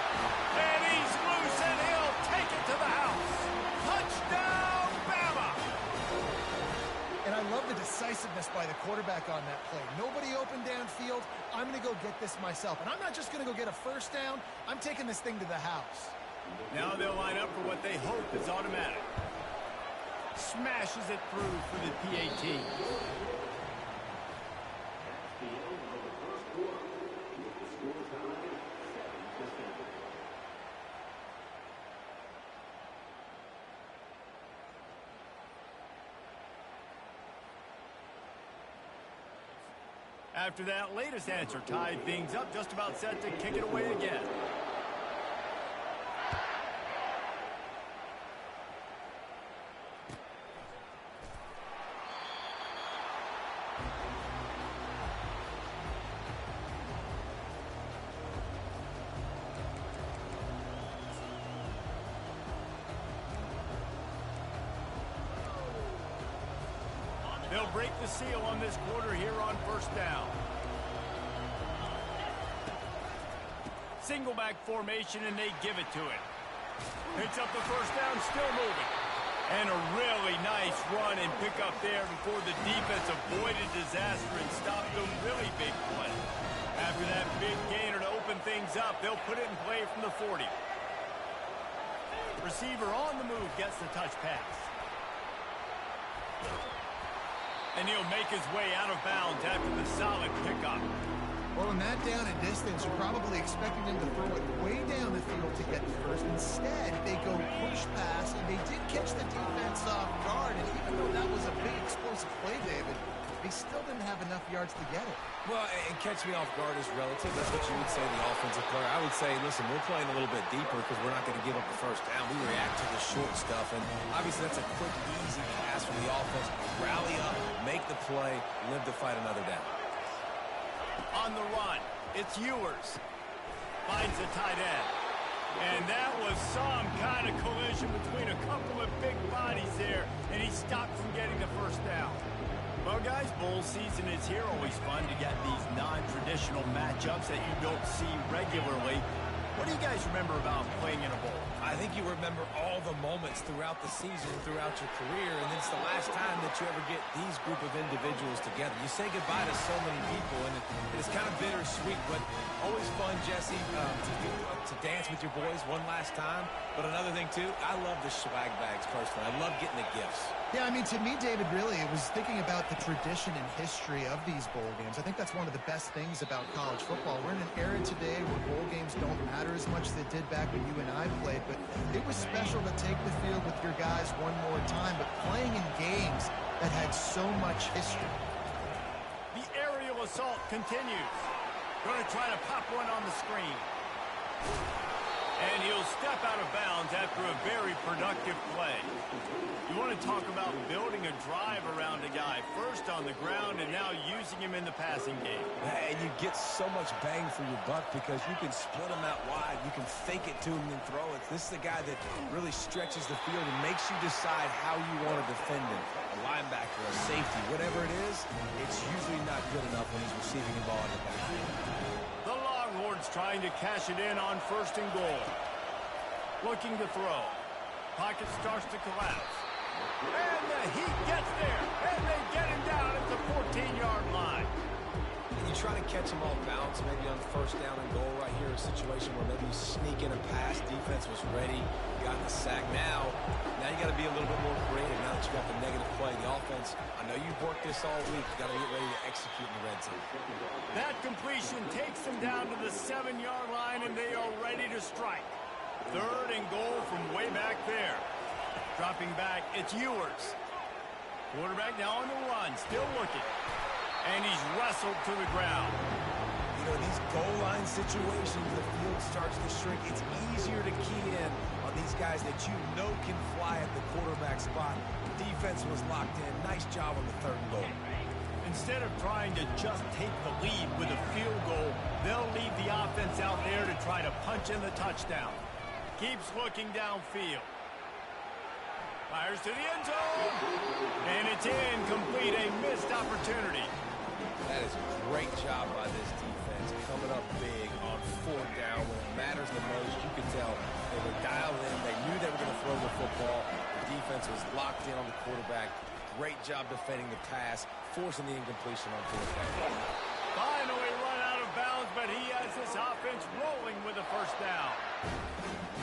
And he's loose, and he'll take it to the house. Touchdown, Bama! And I love the decisiveness by the quarterback on that play. Nobody open downfield. I'm going to go get this myself. And I'm not just going to go get a first down. I'm taking this thing to the house. Now they'll line up for what they hope is automatic. Smashes it through for the PAT. After that latest answer tied things up, just about set to kick it away again. They'll break the seal on this quarter here on first down. Single back formation, and they give it to him. Picks up the first down, still moving. And a really nice run and pick up there before the defense avoided disaster and stopped a really big play. After that big gainer to open things up, they'll put it in play from the 40. Receiver on the move gets the touch pass. And he'll make his way out of bounds after the solid pickup. Well, in that down and distance, you're probably expecting them to throw it way down the field to get the first. Instead, they go push pass, and they did catch the defense off guard. And even though that was a big explosive play, David, they still didn't have enough yards to get it. Well, and catch me off guard is relative. That's what you would say to the offensive player. I would say, listen, we're playing a little bit deeper because we're not going to give up the first down. We react to the short stuff, and obviously that's a quick, easy pass from the offense. Rally up, make the play, live to fight another down. On the run, it's Ewers. Finds the tight end. And that was some kind of collision between a couple of big bodies there, and he stopped from getting the first down. Well, guys, bowl season is here. Always fun to get these non-traditional matchups that you don't see regularly. What do you guys remember about playing in a bowl? I think you remember all the moments throughout the season, throughout your career, and it's the last time that you ever get these group of individuals together. You say goodbye to so many people, and it's kind of bittersweet, but always fun, Jesse, to dance with your boys one last time. But another thing, too, I love the swag bags, personally. I love getting the gifts. Yeah, I mean, to me, David, really, it was thinking about the tradition and history of these bowl games. I think that's one of the best things about college football. We're in an era today where bowl games don't matter as much as they did back when you and I played, but it was special to take the field with your guys one more time, but playing in games that had so much history. The aerial assault continues. Going to try to pop one on the screen. And he'll step out of bounds after a very productive play. You want to talk about building a drive around a guy, first on the ground and now using him in the passing game. And you get so much bang for your buck because you can split him out wide. You can fake it to him and throw it. This is a guy that really stretches the field and makes you decide how you want to defend him. A linebacker, a safety, whatever it is, it's usually not good enough when he's receiving the ball in the back. The Longhorns trying to cash it in on first and goal. Looking to throw. Pocket starts to collapse. And the Heat gets there. And they get him down at the 14-yard line. you try to catch them off balance, maybe on first down and goal right here, a situation where maybe you sneak in a pass, defense was ready, got the sack. Now you got to be a little bit more creative now that you got the negative play. The offense, I know you've worked this all week. You got to get ready to execute in the red zone. That completion takes them down to the 7-yard line, and they are ready to strike. 3rd and goal from way back there. Dropping back, it's Ewers. Quarterback now on the run, still looking. And he's wrestled to the ground. You know, these goal line situations, the field starts to shrink. It's easier to key in on these guys that you know can fly at the quarterback spot. The defense was locked in. Nice job on the 3rd and goal. Instead of trying to just take the lead with a field goal, they'll leave the offense out there to try to punch in the touchdown. Keeps looking downfield. Fires to the end zone. And it's incomplete, a missed opportunity. That is a great job by this defense, coming up big on 4th down when it matters the most. You could tell they were dialed in. They knew they were going to throw the football. The defense was locked in on the quarterback. Great job defending the pass, forcing the incompletion on 4th down. Finally run out of bounds, but he has this offense rolling with a first down.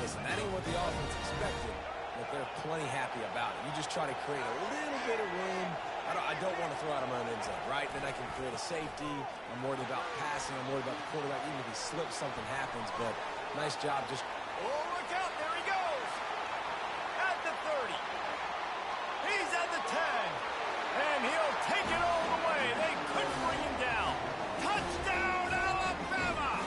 Listen, that ain't what the offense expected, but they're plenty happy about it. You just try to create a little bit of room. I don't want to throw out of my own end zone, right? Then I can create a safety. I'm worried about passing. I'm worried about the quarterback. Even if he slips, something happens. But nice job just... Oh, look out. There he goes. At the 30. He's at the 10. And he'll take it all the way. They couldn't bring him down. Touchdown, Alabama!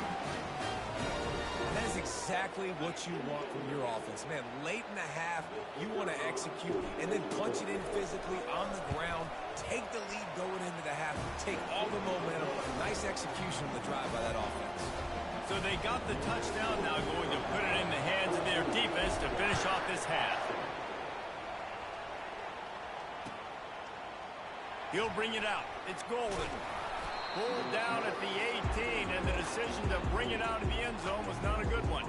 That is exactly what you want from your offense. Man, late in the half, you want to execute and then punch it in physically on the ground. Take the lead going into the half. Take all the momentum. Nice execution of the drive by that offense. So they got the touchdown, now going to put it in the hands of their defense to finish off this half. He'll bring it out. It's Golden. Pulled down at the 18, and the decision to bring it out of the end zone was not a good one.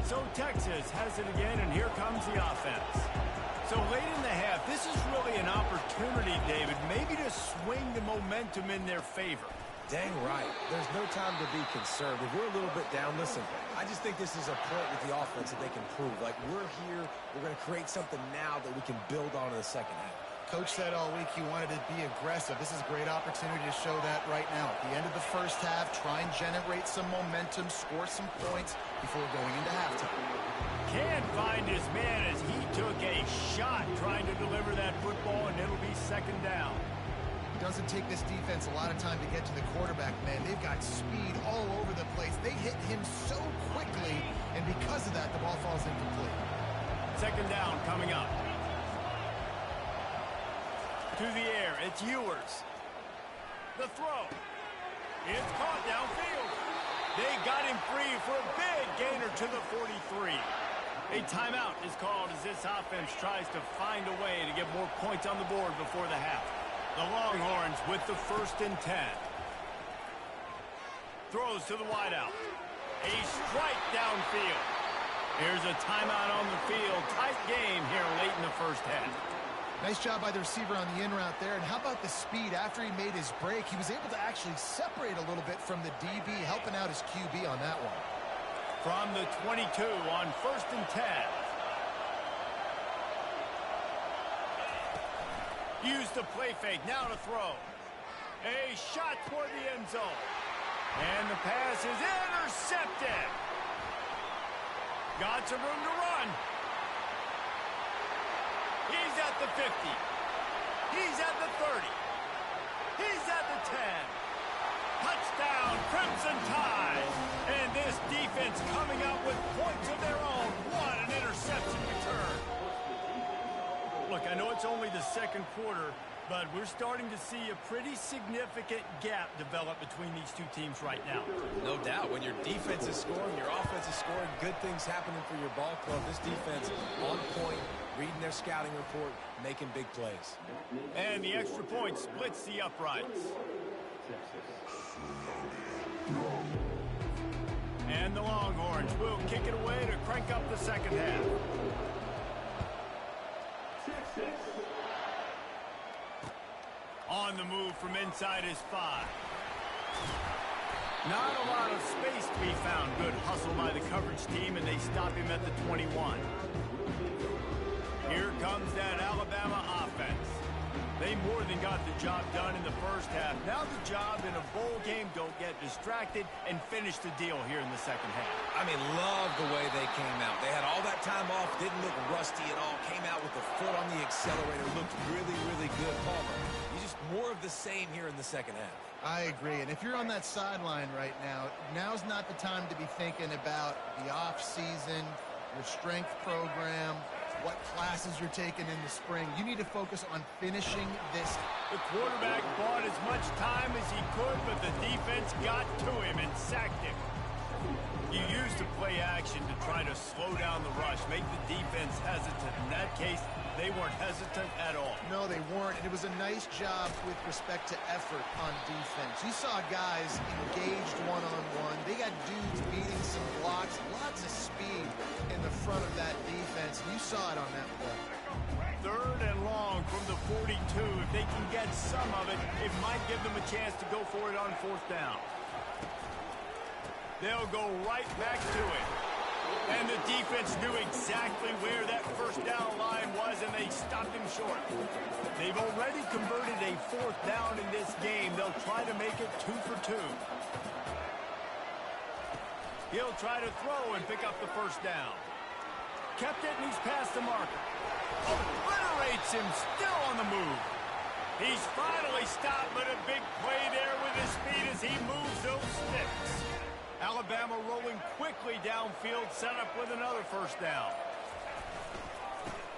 So Texas has it again, and here comes the offense. So late in the half, this is really an opportunity, David, maybe to swing the momentum in their favor. Dang right. There's no time to be concerned. If we're a little bit down, listen, I just think this is a point with the offense that they can prove. Like, we're here, we're going to create something now that we can build on in the second half. Coach said all week he wanted to be aggressive. This is a great opportunity to show that right now. At the end of the first half, try and generate some momentum, score some points before going into halftime. Can't find his man as he took a shot trying to deliver that football, and it'll be 2nd down. Doesn't take this defense a lot of time to get to the quarterback, man. They've got speed all over the place. They hit him so quickly, and because of that, the ball falls incomplete. 2nd down coming up. To the air, it's Ewers. The throw. It's caught downfield. They got him free for a big gainer to the 43. A timeout is called as this offense tries to find a way to get more points on the board before the half. The Longhorns with the 1st and 10. Throws to the wideout. A strike downfield. Here's a timeout on the field. Tight game here late in the first half. Nice job by the receiver on the in route there. And how about the speed after he made his break? He was able to actually separate a little bit from the DB, helping out his QB on that one. From the 22 on 1st and 10. Use the play fake, now to throw. A shot toward the end zone. And the pass is intercepted. Got some room to run. He's at the 50. He's at the 30. He's at the 10. Touchdown, Crimson Tide. And this defense coming up with points of their own. What an interception return. Look, I know it's only the 2nd quarter, but we're starting to see a pretty significant gap develop between these two teams right now. No doubt. When your defense is scoring, your offense is scoring, good things happening for your ball club. This defense on point, reading their scouting report, making big plays. And the extra point splits the uprights. And the Longhorns will kick it away to crank up the 2nd half. on the move from inside his 5. Not a lot of space to be found. Good hustle by the coverage team, and they stop him at the 21. Here comes that Alabama offense. They more than got the job done in the first half. Now the job in a bowl game, don't get distracted and finish the deal here in the second half. I mean, love the way they came out. They had all that time off, didn't look rusty at all, came out with the foot on the accelerator, looked really, really good. Palmer, you just more of the same here in the second half. I agree, and if you're on that sideline right now, now's not the time to be thinking about the off-season, your strength program, what classes you're taking in the spring. You need to focus on finishing this. The quarterback bought as much time as he could, but the defense got to him and sacked him. You used the play action to try to slow down the rush, make the defense hesitant. In that case, they weren't hesitant at all. No, they weren't, and it was a nice job with respect to effort on defense. You saw guys engaged one-on-one. They got dudes beating some blocks, lots of speed in the front of that defense. You saw it on that play. 3rd and long from the 42. If they can get some of it, it might give them a chance to go for it on 4th down. They'll go right back to it. And the defense knew exactly where that 1st down line was, and they stopped him short. They've already converted a 4th down in this game. They'll try to make it 2 for 2. He'll try to throw and pick up the 1st down. Kept it, and he's past the marker. Obliterates him, still on the move. He's finally stopped, but a big play there with his speed as he moves those sticks. Alabama rolling quickly downfield, set up with another 1st down.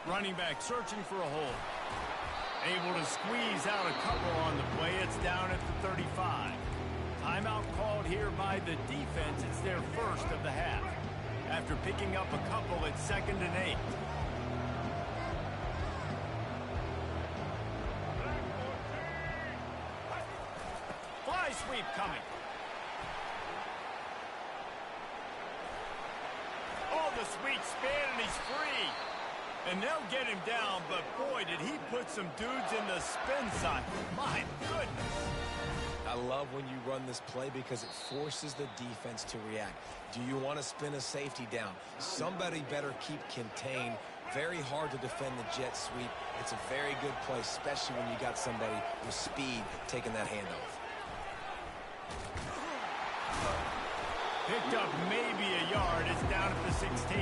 Running back searching for a hole. Able to squeeze out a couple on the play. It's down at the 35. Timeout called here by the defense. It's their first of the half. After picking up a couple, it's 2nd and 8. Fly sweep coming. Oh, the sweet spin, and he's free. And they'll get him down, but boy, did he put some dudes in the spin cycle. My goodness. I love when you run this play because it forces the defense to react. Do you want to spin a safety down? Somebody better keep contained. Very hard to defend the jet sweep. It's a very good play, especially when you got somebody with speed taking that handoff. Picked up maybe a yard. It's down at the 16.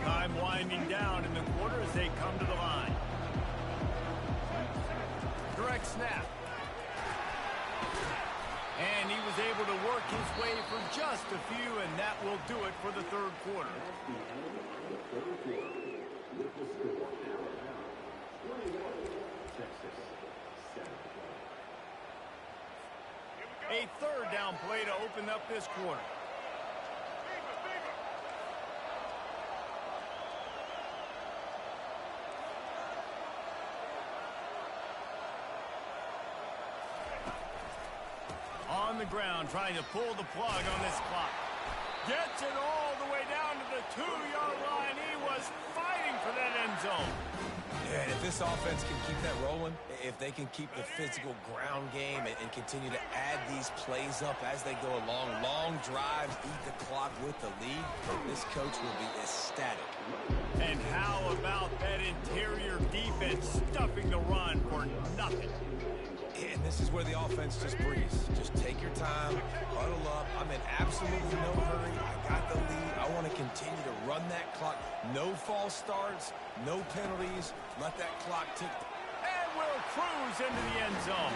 Time winding down in the quarter as they come to the line. Direct snap. And he was able to work his way for just a few, and that will do it for the 3rd quarter. A 3rd down play to open up this quarter. On the ground, trying to pull the plug on this clock. Gets it all the way down to the 2-yard line. He was fighting for that end zone. Yeah, and if this offense can keep that rolling, if they can keep the physical ground game and continue to add these plays up as they go along, long drives, eat the clock with the lead, this coach will be ecstatic. And how about that interior defense stuffing the run for nothing? And this is where the offense just breathes. Just take your time, huddle up. I'm in absolutely no hurry. I got the lead. I want to continue to run that clock. No false starts, no penalties. Let that clock tick. And we'll cruise into the end zone.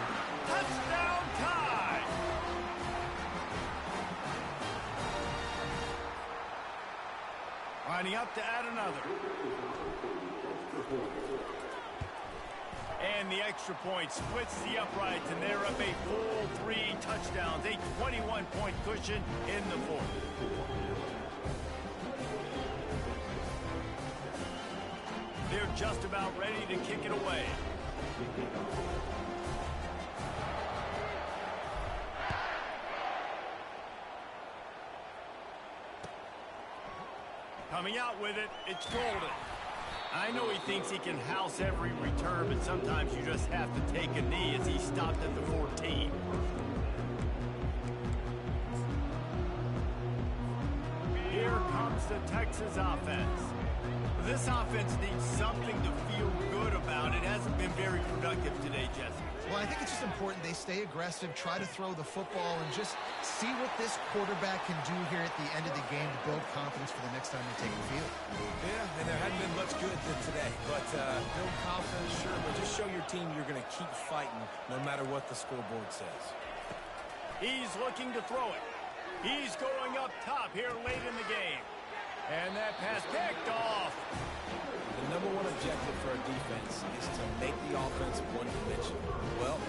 Touchdown tie! Lining up to add another. And the extra point splits the uprights, and they're up a full 3 touchdowns, a 21-point cushion in the 4th. They're just about ready to kick it away. Coming out with it, it's Golden. I know he thinks he can house every return, but sometimes you just have to take a knee as he stopped at the 14. Here comes the Texas offense. This offense needs something to feel good about. It hasn't been very productive today, Jesse. Well, I think it's just important they stay aggressive, try to throw the football, and just see what this quarterback can do here at the end of the game to build confidence for the next time they take the field. Yeah, and there hadn't been much good today. But build confidence, sure, but just show your team you're going to keep fighting no matter what the scoreboard says. He's looking to throw it. He's going up top here late in the game. And that pass picked off. The number one objective for a defense is to make the offense one-dimensional. Well,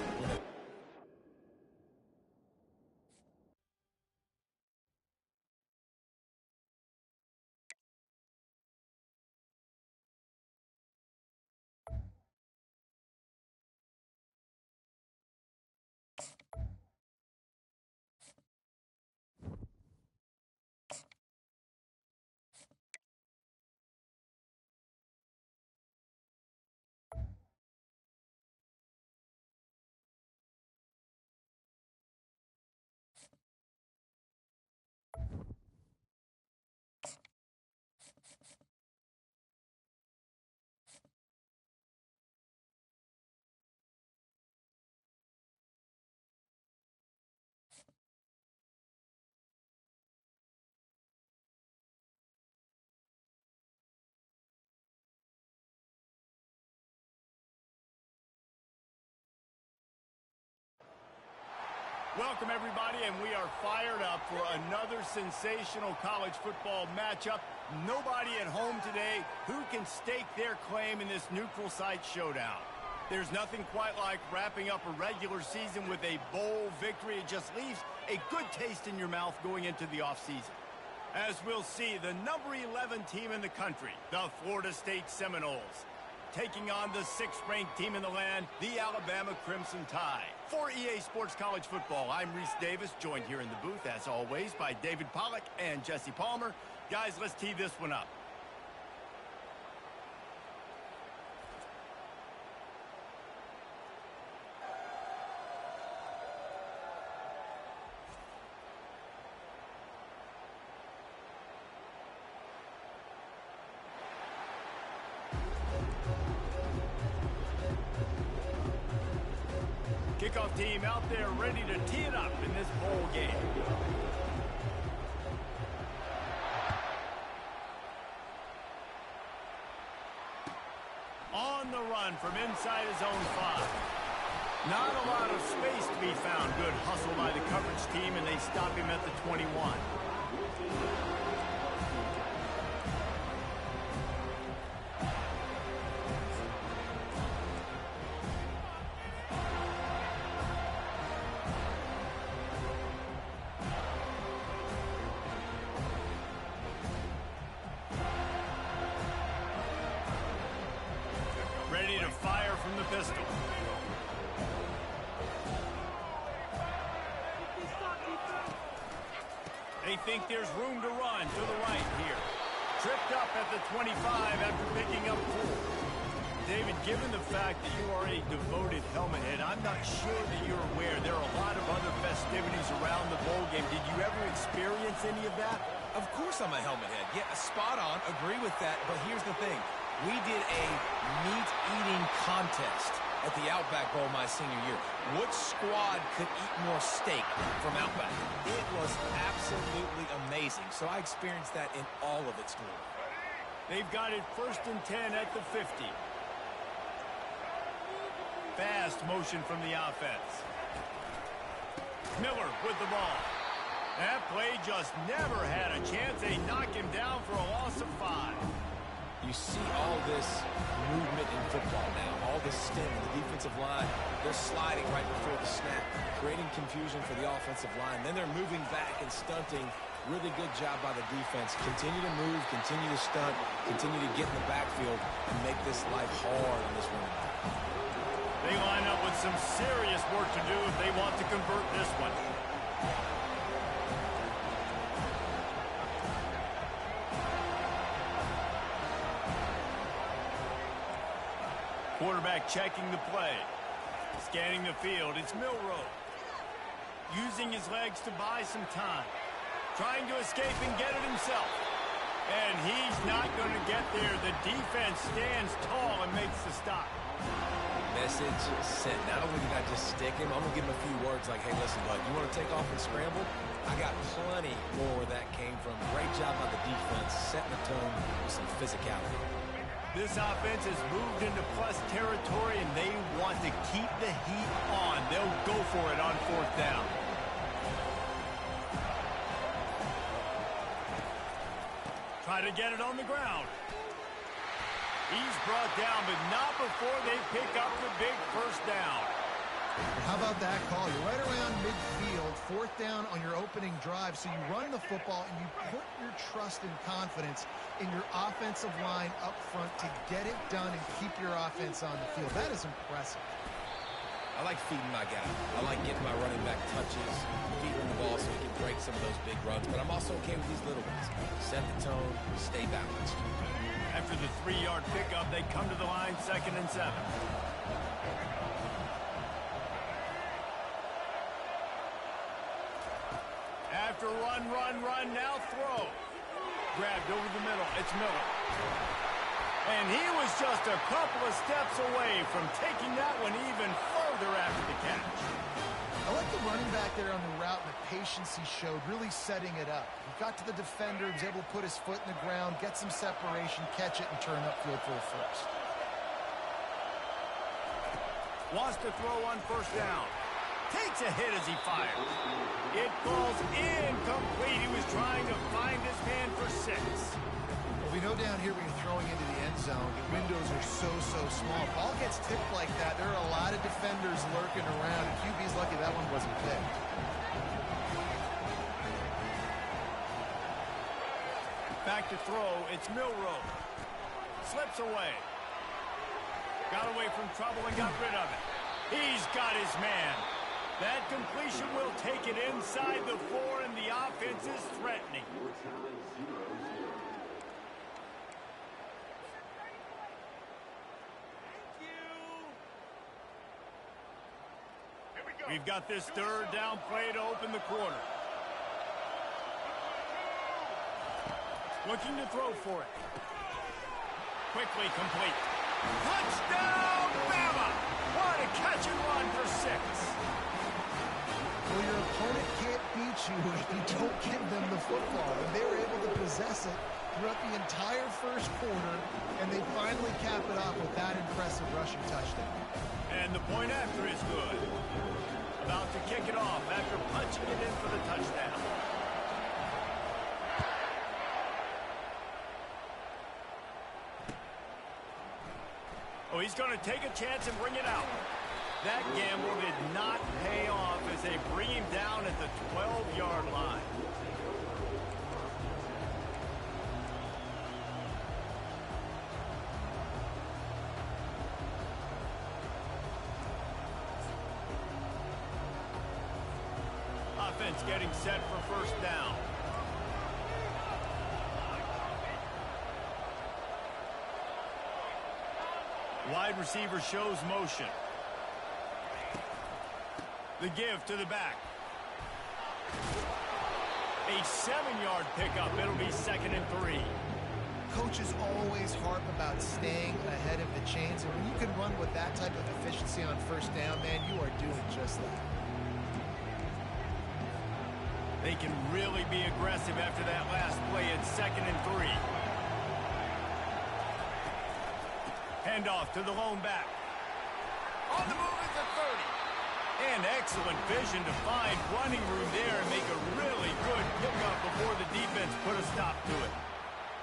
welcome, everybody, and we are fired up for another sensational college football matchup. Nobody at home today who can stake their claim in this neutral site showdown. There's nothing quite like wrapping up a regular season with a bowl victory. It just leaves a good taste in your mouth going into the offseason. As we'll see, the number 11 team in the country, the Florida State Seminoles, taking on the 6th-ranked team in the land, the Alabama Crimson Tide. For EA Sports College Football, I'm Reese Davis, joined here in the booth, as always, by David Pollack and Jesse Palmer. Guys, let's tee this one up. Kickoff team out there ready to tee it up in this bowl game. On the run from inside his own 5. Not a lot of space to be found. Good hustle by the coverage team, and they stop him at the 21. Ready to fire from the pistol. They think there's room to run to the right here. Tripped up at the 25 after picking up 4. David, given the fact that you are a devoted helmet head, I'm not sure that you're aware there are a lot of other festivities around the bowl game. Did you ever experience any of that? Of course I'm a helmet head. Yeah, spot on. Agree with that. But here's the thing. We did a meat-eating contest at the Outback Bowl my senior year. Which squad could eat more steak from Outback? It was absolutely amazing. So I experienced that in all of its glory. They've got it 1st and 10 at the 50. Fast motion from the offense. Miller with the ball. That play just never had a chance. They knock him down for a loss of 5. You see all this movement in football now, all this stint in the defensive line. They're sliding right before the snap, creating confusion for the offensive line. Then they're moving back and stunting. Really good job by the defense. Continue to move, continue to stunt, continue to get in the backfield and make this life hard on this running back. They line up with some serious work to do if they want to convert this one. Quarterback checking the play. Scanning the field, it's Milroe. Using his legs to buy some time. Trying to escape and get it himself. And he's not going to get there. The defense stands tall and makes the stop. Message sent. Not only did I just stick him, I'm going to give him a few words like, hey, listen, bud, you want to take off and scramble? I got plenty more where that came from. Great job by the defense, setting the tone with some physicality. This offense has moved into plus territory, and they want to keep the heat on. They'll go for it on 4th down. Try to get it on the ground. He's brought down, but not before they pick up the big first down. How about that call? You're right around midfield, 4th down on your opening drive, so you run the football and you put your trust and confidence in your offensive line up front to get it done and keep your offense on the field. That is impressive. I like feeding my guy. I like getting my running back touches, feeding him the ball so he can break some of those big runs, but I'm also okay with these little ones. Set the tone, stay balanced. After the 3-yard pickup, they come to the line, 2nd and 7. After run, now throw. Grabbed over the middle, it's Miller. And he was just a couple of steps away from taking that one even further after the catch. I like the running back there on the route and the patience he showed, really setting it up. He got to the defender, was able to put his foot in the ground, get some separation, catch it, and turn upfield for a first. Wants to throw on 1st down. Takes a hit as he fires. It falls incomplete. He was trying to find his man for 6. Well, we know down here when you're throwing into the end zone, the windows are so small. Ball gets tipped like that, there are a lot of defenders lurking around, and QB's lucky that one wasn't picked. Back to throw, it's Milroe. Slips away. Got away from trouble and got rid of it. He's got his man. That completion will take it inside the 4, and the offense is threatening. We've got this 3rd down play to open the quarter. Looking to throw for it. Quickly complete. Touchdown, Bama! What a catch and run for 6. Well, your opponent can't beat you if you don't give them the football. And they were able to possess it throughout the entire first quarter, and they finally cap it off with that impressive rushing touchdown. And the point after is good. About to kick it off after punching it in for the touchdown. Oh, he's going to take a chance and bring it out. That gamble did not pay off as they bring him down at the 12-yard line. Offense getting set for 1st down. Wide receiver shows motion. The give to the back. A 7-yard pickup. It'll be 2nd and 3. Coaches always harp about staying ahead of the chains, and when you can run with that type of efficiency on 1st down, man, you are doing just that. They can really be aggressive after that last play at 2nd and 3. Handoff to the lone back. On the move at the 30. And excellent vision to find running room there and make a really good pickup before the defense put a stop to it.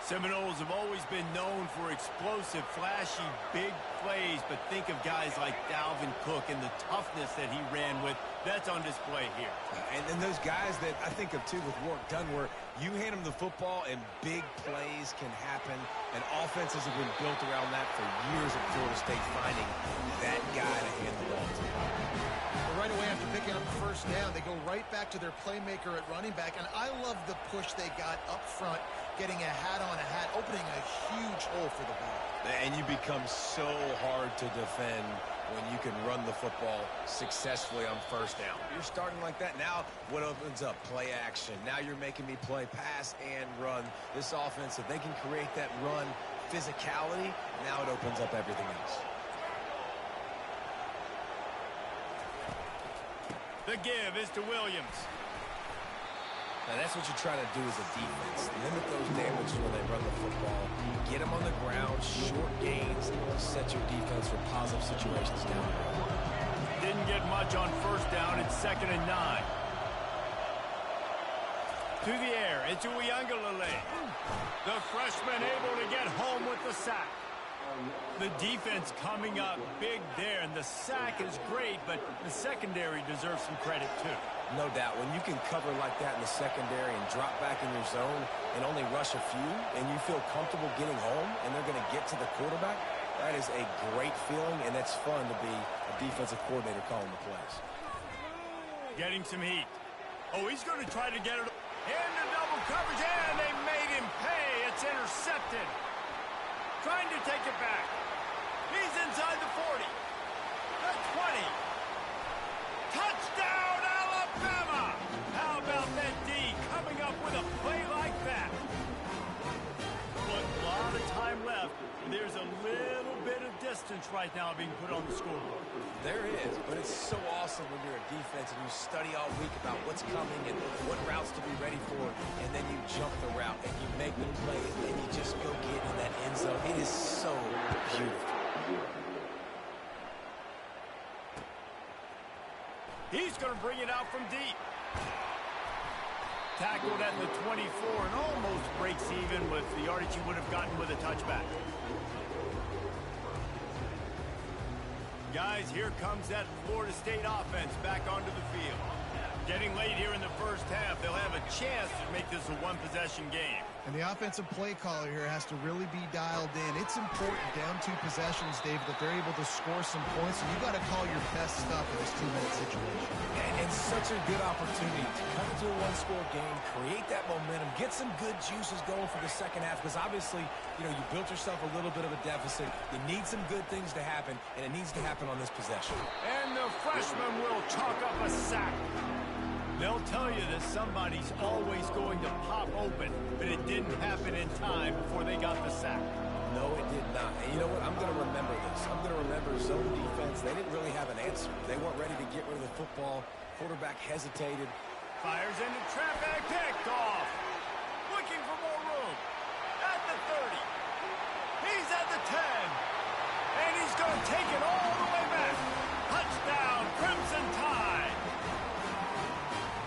Seminoles have always been known for explosive, flashy, big plays, but think of guys like Dalvin Cook and the toughness that he ran with. That's on display here. And then those guys that I think of, too, with Warrick Dunn, where you hand them the football and big plays can happen, and offenses have been built around that for years at Florida State, finding that guy to hand the ball to. Well, right away after picking up the 1st down, they go right back to their playmaker at running back, and I love the push they got up front, getting a hat-on-a-hat, opening a huge hole for the ball. And you become so hard to defend when you can run the football successfully on first down. You're starting like that. Now what opens up? Play action. Now you're making me play pass and run. This offense, if they can create that run physicality, now it opens up everything else. The give is to Williams. Now that's what you're trying to do as a defense. Limit those damages when they run the football. Get them on the ground, short gains, set your defense for positive situations down the road. Didn't get much on first down. It's 2nd and 9. To the air, it's Uiagalelei. The freshman able to get home with the sack. The defense coming up big there, and the sack is great, but the secondary deserves some credit too. No doubt. When you can cover like that in the secondary and drop back in your zone and only rush a few, and you feel comfortable getting home, and they're going to get to the quarterback, that is a great feeling, and it's fun to be a defensive coordinator calling the plays. Getting some heat. Oh, he's going to try to get it into double coverage, and they made him pay. It's intercepted. Trying to take it back. He's inside the 40. The 20. Touchdown, Alabama! How about that D coming up with a play like that? But a lot of time left. There's a little bit of distance right now being put on the scoreboard. There is, but it's so awesome when you're a defense and you study all week about what's coming and what routes to be ready for, and then you jump the route and you make the play and you just go get in that end zone. It is so beautiful. He's going to bring it out from deep. Tackled at the 24 and almost breaks even with the yardage he would have gotten with a touchback. Guys, here comes that Florida State offense back onto the field. Getting late here in the first half, they'll have a chance to make this a one-possession game. And the offensive play caller here has to really be dialed in. It's important down 2 possessions, David, that they're able to score some points. And you've got to call your best stuff in this 2-minute situation. And such a good opportunity to come into a one-score game, create that momentum, get some good juices going for the second half. Because obviously, you know, you built yourself a little bit of a deficit. You need some good things to happen, and it needs to happen on this possession. And the freshman will chalk up a sack. They'll tell you that somebody's always going to pop open, but it didn't happen in time before they got the sack. No, it did not. And you know what? I'm going to remember this. I'm going to remember zone defense. They didn't really have an answer. They weren't ready to get rid of the football. Quarterback hesitated. Fires into traffic, picked off. Looking for more room. At the 30. He's at the 10. And he's going to take it all the way back. Touchdown, Crimson Tide.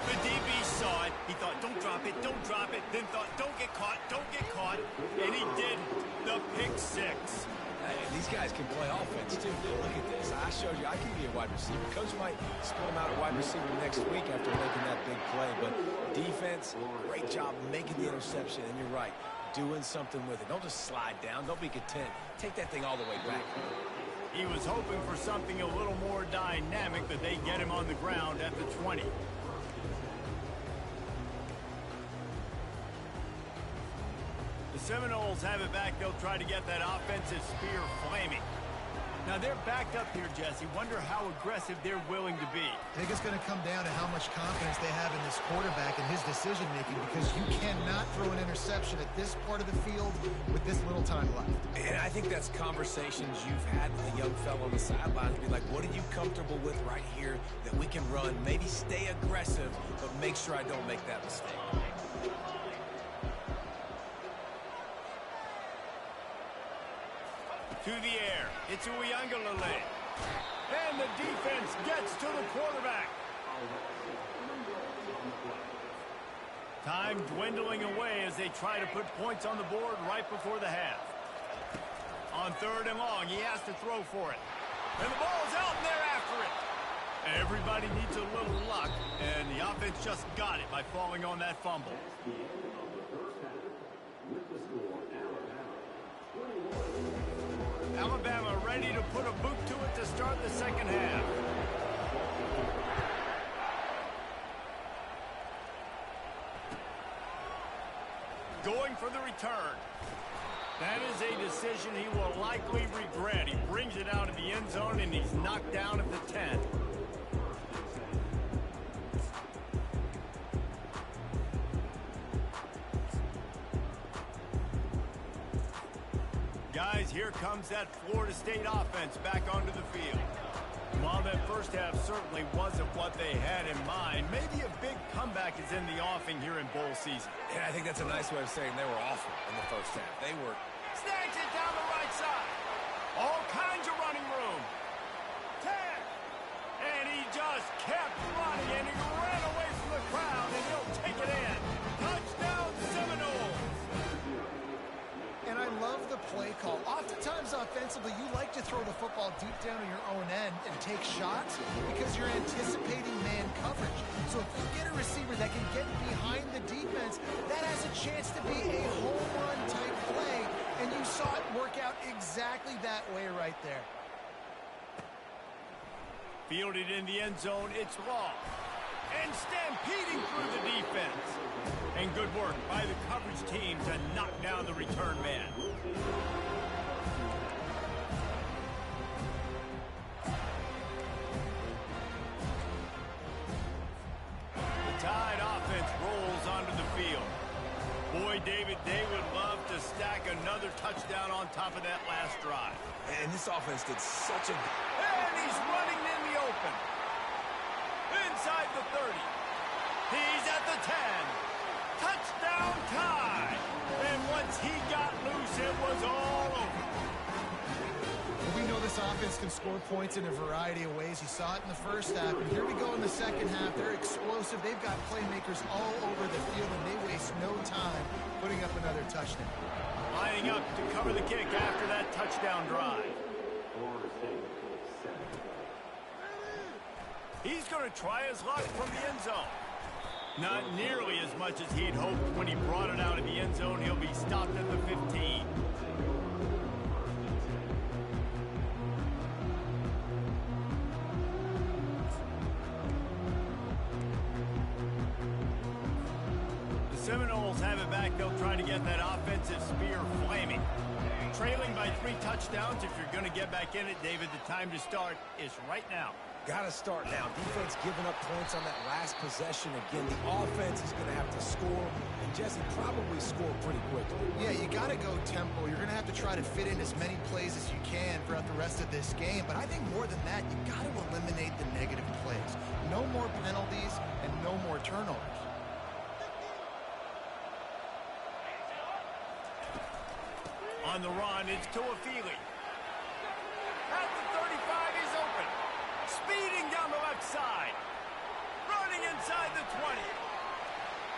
The DB saw it. He thought, don't drop it, don't drop it. Then thought, don't get caught, don't get caught. And he did the pick 6. Hey, these guys can play offense, too. Look at this. I showed you I can be a wide receiver. Coach might split him out at wide receiver next week after making that big play. But defense, great job making the interception. And you're right, doing something with it. Don't just slide down. Don't be content. Take that thing all the way back. He was hoping for something a little more dynamic, but they get him on the ground at the 20. The Seminoles have it back. They'll try to get that offensive spear flaming. Now they're backed up here, Jesse. Wonder how aggressive they're willing to be. I think it's going to come down to how much confidence they have in this quarterback and his decision-making, because you cannot throw an interception at this part of the field with this little time left. And I think that's conversations you've had with a young fellow on the sidelines. Be like, what are you comfortable with right here that we can run? Maybe stay aggressive, but make sure I don't make that mistake. To the air, it's Uiagalelei. And the defense gets to the quarterback. Time dwindling away as they try to put points on the board right before the half. On 3rd and long, he has to throw for it. And the ball's out and they're after it. Everybody needs a little luck, and the offense just got it by falling on that fumble. Alabama ready to put a boot to it to start the second half. going for the return. That is a decision he will likely regret. He brings it out of the end zone, and he's knocked down at the 10. Guys, here comes that Florida State offense back onto the field. While that first half certainly wasn't what they had in mind, maybe a big comeback is in the offing here in bowl season. Yeah, I think that's a nice way of saying they were awful in the first half. They were... Snags it down the right side. All kinds of running room. 10. And he just kept running, and he ran away from the crowd, and he'll take it in. Touchdown, Seminoles. And I love the play call. Oftentimes offensively, you like to throw the football deep down to your own end and take shots because you're anticipating man coverage. So if you get a receiver that can get behind the defense, that has a chance to be a home run type play. And you saw it work out exactly that way right there. Fielded in the end zone, it's Law. And stampeding through the defense. And good work by the coverage team to knock down the return man. The Tide offense rolls onto the field. Boy, David, they would love to stack another touchdown on top of that last drive. And this offense did such a... And he's running in the open. Inside the 30. He's at the 10. Touchdown Tide. And once he got loose, it was all over. We know this offense can score points in a variety of ways. You saw it in the first half, and here we go in the second half. They're explosive. They've got playmakers all over the field, and they waste no time putting up another touchdown. Lining up to cover the kick after that touchdown drive. Florida State 7. He's going to try his luck from the end zone. Not nearly as much as he'd hoped when he brought it out of the end zone. He'll be stopped at the 15. Seminoles have it back. They'll try to get that offensive spear flaming. Trailing by 3 touchdowns. If you're going to get back in it, David, the time to start is right now. Got to start now. Defense giving up points on that last possession. Again, the offense is going to have to score, and Jesse probably score pretty quickly. Yeah, you got to go tempo. You're going to have to try to fit in as many plays as you can throughout the rest of this game. But I think more than that, you got to eliminate the negative plays. No more penalties and no more turnovers. On the run, it's Tuafili. At the 35, he's open. Speeding down the left side. Running inside the 20.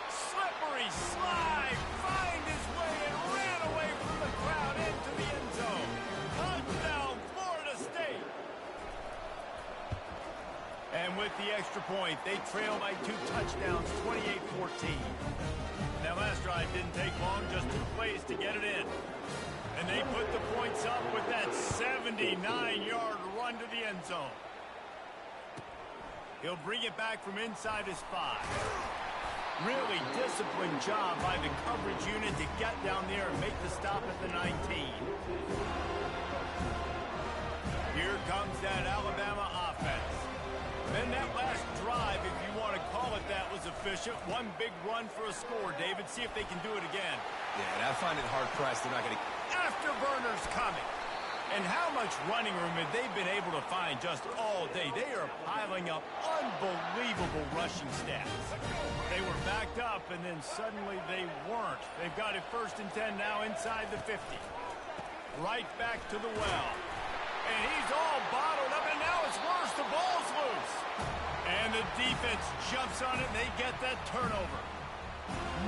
Slippery slide. Find his way and ran away from the crowd into the end zone. Touchdown, Florida State. And with the extra point, they trail by 2 touchdowns, 28-14. That last drive didn't take long, just 2 plays to get it in. And they put the points up with that 79-yard run to the end zone. He'll bring it back from inside his 5. Really disciplined job by the coverage unit to get down there and make the stop at the 19. Here comes that Alabama offense. Then that last drive, if you want to call it that, was efficient. One big run for a score, David. See if they can do it again. Yeah, and I find it hard-pressed. They're not going to... Afterburners coming. And how much running room have they been able to find just all day? They are piling up unbelievable rushing stats. They were backed up, and then suddenly they weren't. They've got it 1st and 10 now inside the 50. Right back to the well. And he's all bottled up, and now it's worse. The ball's loose. And the defense jumps on it, and they get that turnover.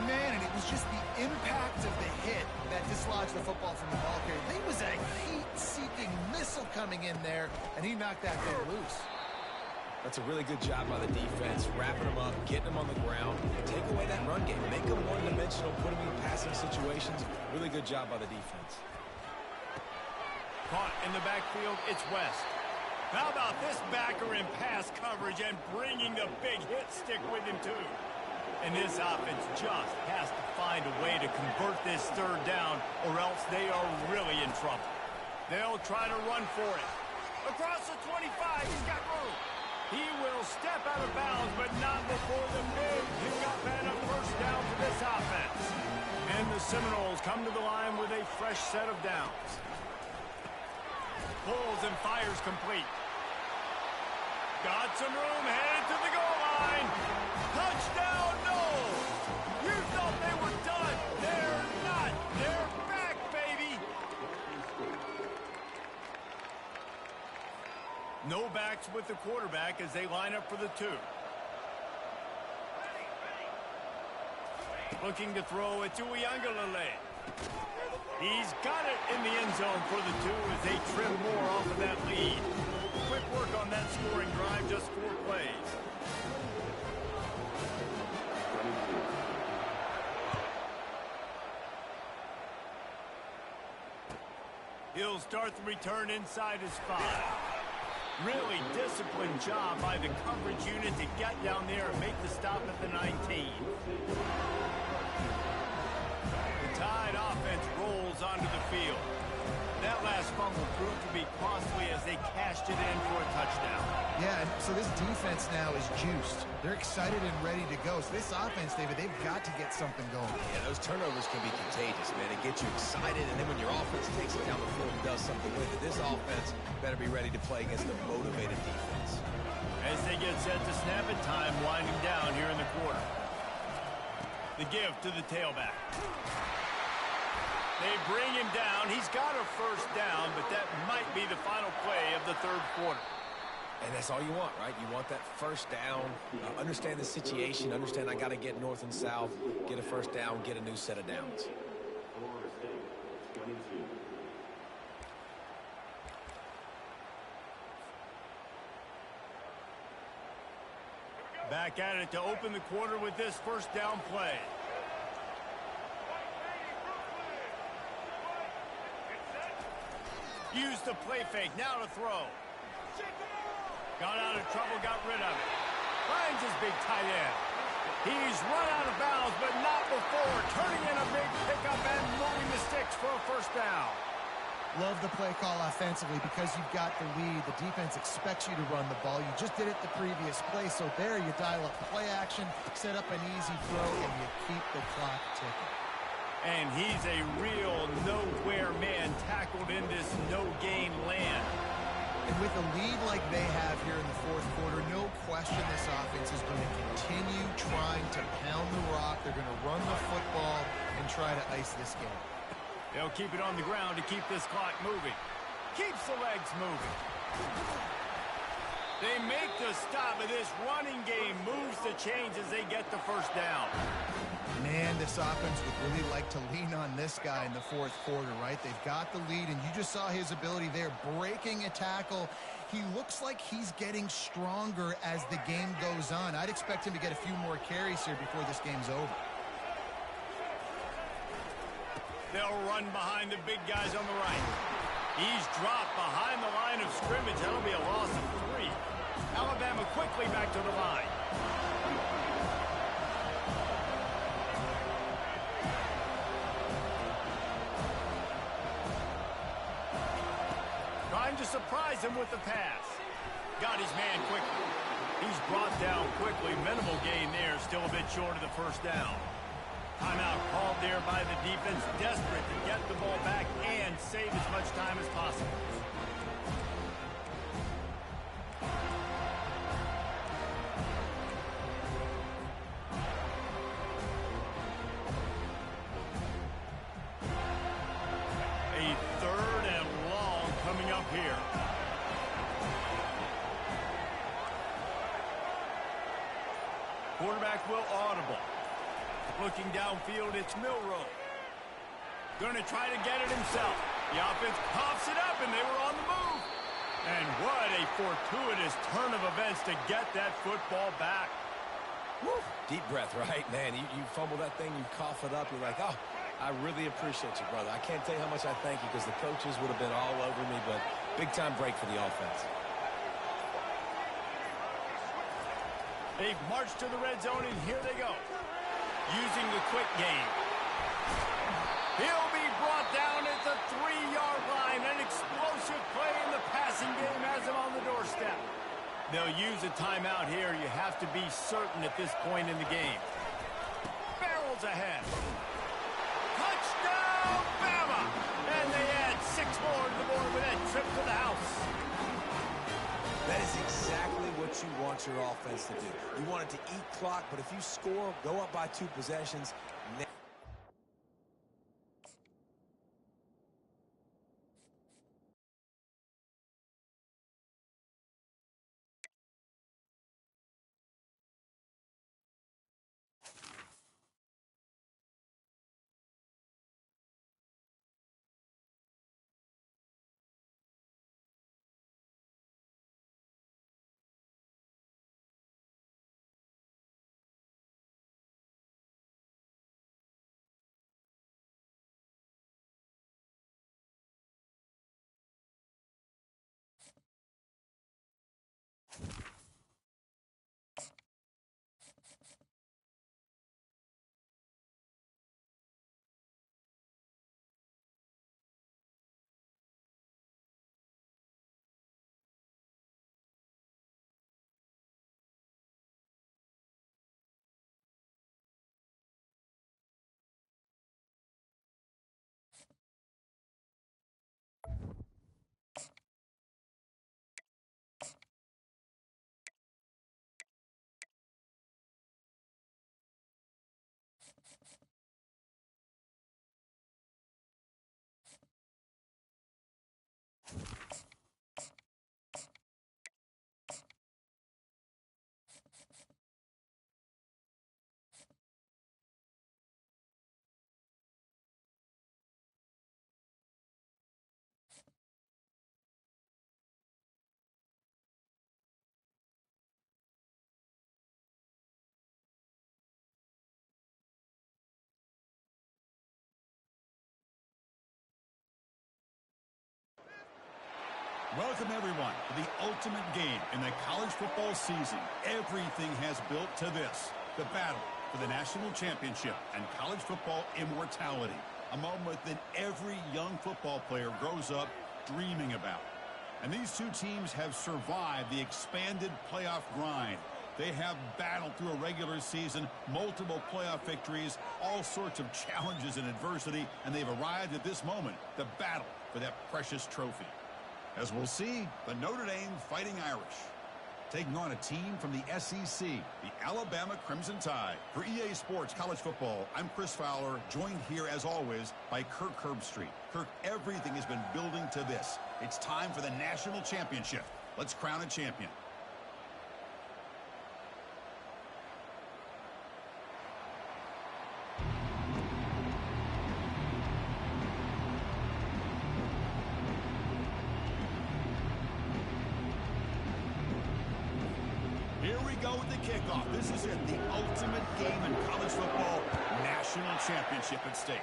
Man, and it was just the impact of the hit that dislodged the football from the ball carrier. There was a heat-seeking missile coming in there, and he knocked that thing loose. That's a really good job by the defense, wrapping them up, getting them on the ground, take away that run game, make them one-dimensional, put them in passing situations. Really good job by the defense. Caught in the backfield, it's West. How about this backer in pass coverage and bringing the big hit stick with him, too? And this offense just has to find a way to convert this third down, or else they are really in trouble. They'll try to run for it. Across the 25, he's got room. He will step out of bounds, but not before the big pickup and a first down for this offense. And the Seminoles come to the line with a fresh set of downs. Pulls and fires complete. Got some room, headed to the goal line. Touchdown, Noles! You thought they were done. They're not. They're back, baby. No backs with the quarterback as they line up for the 2. Looking to throw it to Uiagalelei. He's got it in the end zone for the 2 as they trim more off of that lead. Quick work on that scoring drive, just 4 plays. He'll start the return inside his 5. Really disciplined job by the coverage unit to get down there and make the stop at the 19. The Tide offense rolls onto the field. That last fumble proved to be costly as they cashed it in for a touchdown. Yeah, so this defense now is juiced. They're excited and ready to go. So this offense, David, they've got to get something going. Yeah, those turnovers can be contagious, man. It gets you excited, and then when your offense takes it down the field and does something with it, this offense better be ready to play against a motivated defense. As they get set to snap it, time winding down here in the quarter. The give to the tailback. They bring him down. He's got a first down, but that might be the final play of the third quarter. And that's all you want, right? You want that first down, understand the situation, understand I got to get north and south, get a first down, get a new set of downs. Back at it to open the quarter with this first down play. Used the play fake, now to throw. Got out of trouble, got rid of it. Finds his big tight end. He's run out of bounds, but not before. Turning in a big pickup and moving the sticks for a first down. Love the play call offensively because you've got the lead. The defense expects you to run the ball. You just did it the previous play, so there you dial up play action, set up an easy throw, and you keep the clock ticking. And he's a real nowhere man tackled in this no-gain land. And with a lead like they have here in the fourth quarter, no question this offense is going to continue trying to pound the rock. They're going to run the football and try to ice this game. They'll keep it on the ground to keep this clock moving. Keeps the legs moving. They make the stop, and this running game moves the chains as they get the first down. Man, this offense would really like to lean on this guy in the fourth quarter, right? They've got the lead, and you just saw his ability there, breaking a tackle. He looks like he's getting stronger as the game goes on. I'd expect him to get a few more carries here before this game's over. They'll run behind the big guys on the right. He's dropped behind the line of scrimmage. That'll be a loss of 3. Alabama quickly back to the line. Trying to surprise him with the pass. Got his man quickly. He's brought down quickly. Minimal gain there. Still a bit short of the first down. Timeout called there by the defense. Desperate to get the ball back and save as much time as possible. A third and long coming up here. Quarterback will audible. Looking downfield, it's Milroe. Going to try to get it himself. The offense pops it up, and they were on the move. And what a fortuitous turn of events to get that football back. Woo. Deep breath, right? Man, you fumble that thing, you cough it up, you're like, oh, I really appreciate you, brother. I can't tell you how much I thank you because the coaches would have been all over me, but big-time break for the offense. They've marched to the red zone, and here they go. Using the quick game. He'll be brought down at the 3-yard line. An explosive play in the passing game has him on the doorstep. They'll use a timeout here. You have to be certain at this point in the game. Barrels ahead. Touchdown, Bama! And they add 6 more to the board with that trip to the house. That is exactly what you want your offense to do. You want it to eat clock, but if you score, go up by 2 possessions. Welcome, everyone, to the ultimate game in the college football season. Everything has built to this, the battle for the national championship and college football immortality, a moment that every young football player grows up dreaming about. And these two teams have survived the expanded playoff grind. They have battled through a regular season, multiple playoff victories, all sorts of challenges and adversity, and they've arrived at this moment, the battle for that precious trophy. As we'll see, the Notre Dame Fighting Irish taking on a team from the SEC, the Alabama Crimson Tide. For EA Sports College Football, I'm Chris Fowler, joined here as always by Kirk Herbstreit. Kirk, everything has been building to this. It's time for the national championship. Let's crown a champion. Kickoff. This is it, the ultimate game in college football, national championship at stake.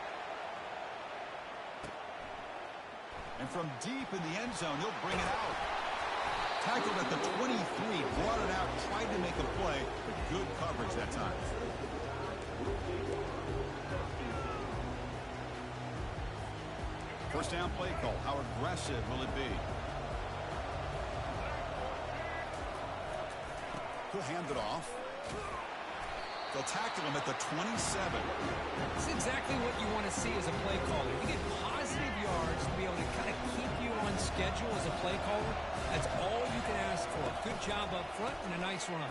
And from deep in the end zone, he'll bring it out. Tackled at the 23, brought it out, tried to make a play, but good coverage that time. First down play call. How aggressive will it be? He'll hand it off. They'll tackle him at the 27. It's exactly what you want to see as a play caller. You get positive yards to be able to kind of keep you on schedule as a play caller. That's all you can ask for. Good job up front and a nice run.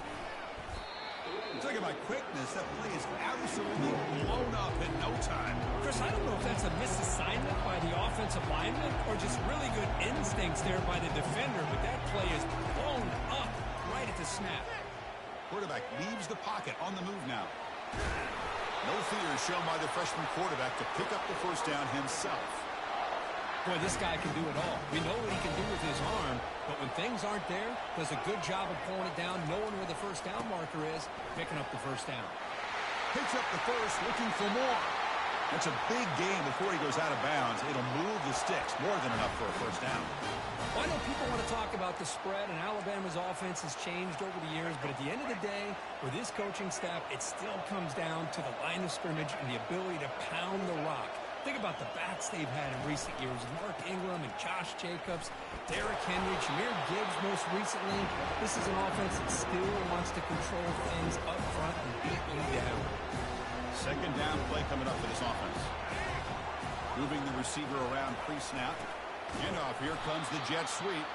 Talking about quickness, that play is absolutely blown up in no time. Chris, I don't know if that's a misassignment by the offensive lineman or just really good instincts there by the defender, but that play is blown up right at the snap. Quarterback leaves the pocket on the move now. No fear shown by the freshman quarterback to pick up the first down himself. Boy, this guy can do it all. We know what he can do with his arm, but when things aren't there, does a good job of pulling it down, knowing where the first down marker is, picking up the first down. Picks up the first, looking for more. That's a big game before he goes out of bounds. It'll move the sticks more than enough for a first down. Well, I know people want to talk about the spread, and Alabama's offense has changed over the years, but at the end of the day, for this coaching staff, it still comes down to the line of scrimmage and the ability to pound the rock. Think about the bats they've had in recent years. Mark Ingram and Josh Jacobs, Derrick Henry, Jahmyr Gibbs most recently. This is an offense that still wants to control things up front and beat you down. Second down play coming up for this offense. Moving the receiver around pre-snap. Handoff, here comes the jet sweep.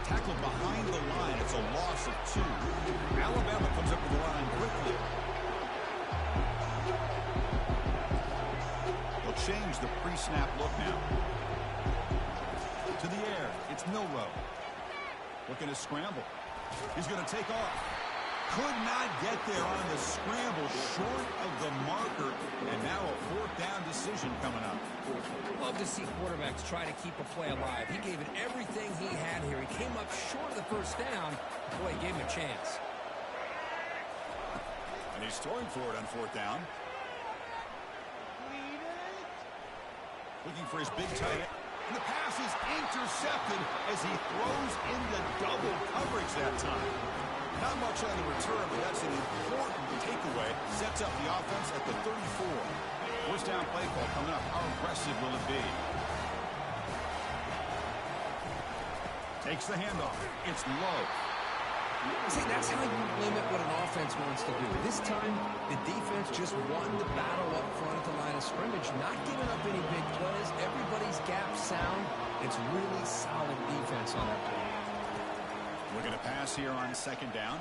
Tackled behind the line. It's a loss of 2. Alabama comes up with the line quickly. They'll change the pre-snap look now. To the air, it's Milroe. Looking to scramble. He's going to take off. Could not get there on the scramble, short of the marker, and now a fourth down decision coming up. Love to see quarterbacks try to keep a play alive. He gave it everything he had here. He came up short of the first down. Boy, he gave him a chance. And he's throwing for it on fourth down. Looking for his big tight end. And the pass is intercepted as he throws into double coverage that time. Not much on the return, but that's an important takeaway. Sets up the offense at the 34. First down play call coming up. How impressive will it be? Takes the handoff. It's low. See, that's how you limit what an offense wants to do. This time, the defense just won the battle up front at the line of scrimmage, not giving up any big plays. Everybody's gap sound. It's really solid defense on that play. Looking to pass here on second down.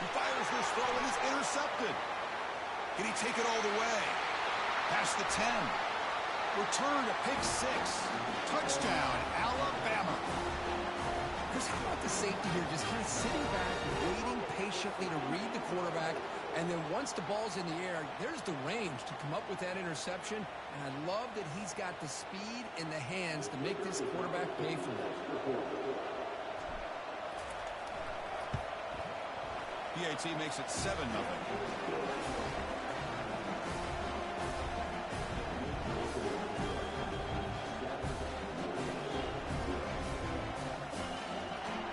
He fires this throw and is intercepted. Can he take it all the way? Past the 10. Return to pick 6. Touchdown, Alabama. Chris, how about the safety here just kind of sitting back, waiting patiently to read the quarterback, and then once the ball's in the air, there's the range to come up with that interception, and I love that he's got the speed in the hands to make this quarterback pay for it. PAT makes it 7-0.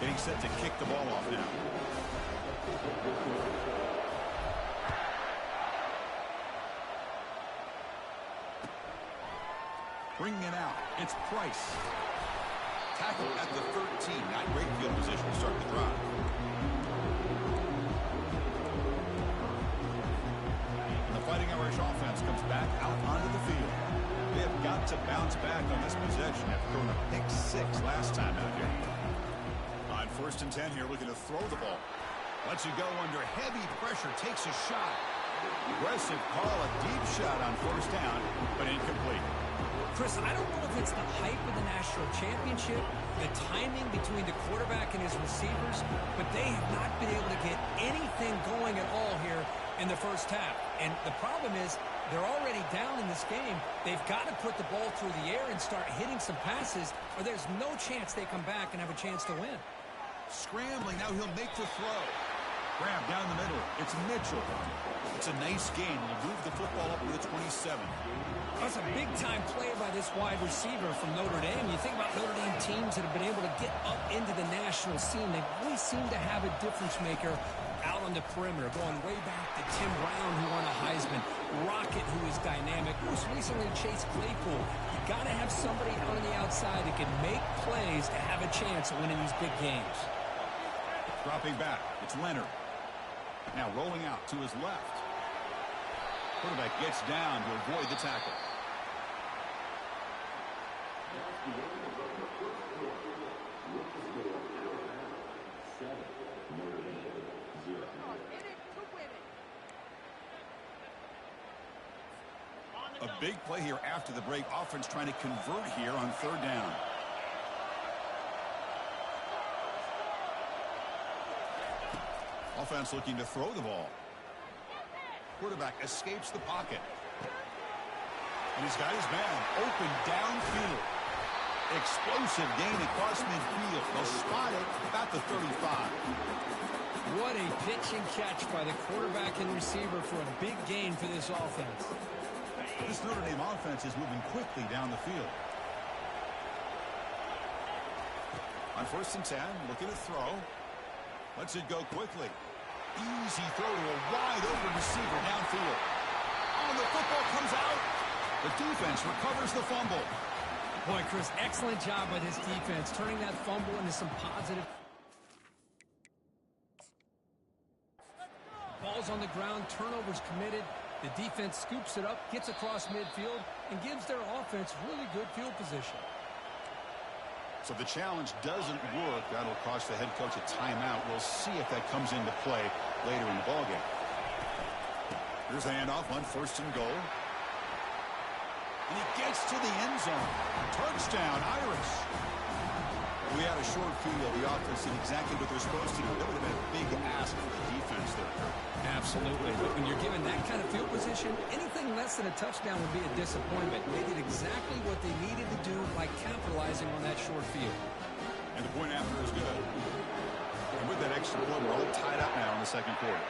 Getting set to kick the ball off now. Bringing it out. It's Price. Tackle at the 13. Not great field position to start the drive. Fighting Irish offense comes back out onto the field. They have got to bounce back on this possession after throwing a pick 6 last time out here. On 1st and 10 here, looking to throw the ball. Lets it go under heavy pressure, takes a shot. Aggressive call, a deep shot on 1st down, but incomplete. Chris, I don't know if it's the hype of the national championship, the timing between the quarterback and his receivers, but they have not been able to get anything going at all here in the first half. And the problem is they're already down in this game. They've got to put the ball through the air and start hitting some passes, or there's no chance they come back and have a chance to win. Scrambling, now he'll make the throw. Grab down the middle. It's Mitchell. It's a nice gain. He'll move the football up to the 27. That's a big-time play by this wide receiver from Notre Dame. You think about Notre Dame teams that have been able to get up into the national scene. They really seem to have a difference maker out on the perimeter, going way back to Tim Brown, who won a Heisman, Rocket, who is dynamic, most recently Chase Claypool. You got to have somebody out on the outside that can make plays to have a chance of winning these big games. Dropping back, it's Leonard. Now rolling out to his left. Quarterback gets down to avoid the tackle. A big play here after the break. Offense trying to convert here on 3rd down. Offense looking to throw the ball. Quarterback escapes the pocket. And he's got his man open downfield. Explosive gain across midfield. They'll spot it about the 35. What a pitch and catch by the quarterback and receiver for a big gain for this offense. This Notre Dame offense is moving quickly down the field. On 1st and 10, looking to throw. Lets it go quickly. Easy throw to a wide-open receiver downfield. Oh, the football comes out. The defense recovers the fumble. Boy, Chris, excellent job by this defense, turning that fumble into some positive. Ball's on the ground, turnovers committed. The defense scoops it up, gets across midfield, and gives their offense really good field position. So the challenge doesn't work. That'll cost the head coach a timeout. We'll see if that comes into play later in the ballgame. Here's the handoff on 1st and goal. And he gets to the end zone. Touchdown, Irish. We had a short field. The offense did exactly what they're supposed to do. That would have been a big ask for the defense there. Absolutely. But when you're given that kind of field position, anything less than a touchdown would be a disappointment. They did exactly what they needed to do by capitalizing on that short field. And the point after is good. And with that extra point, we're all tied up now in the second quarter.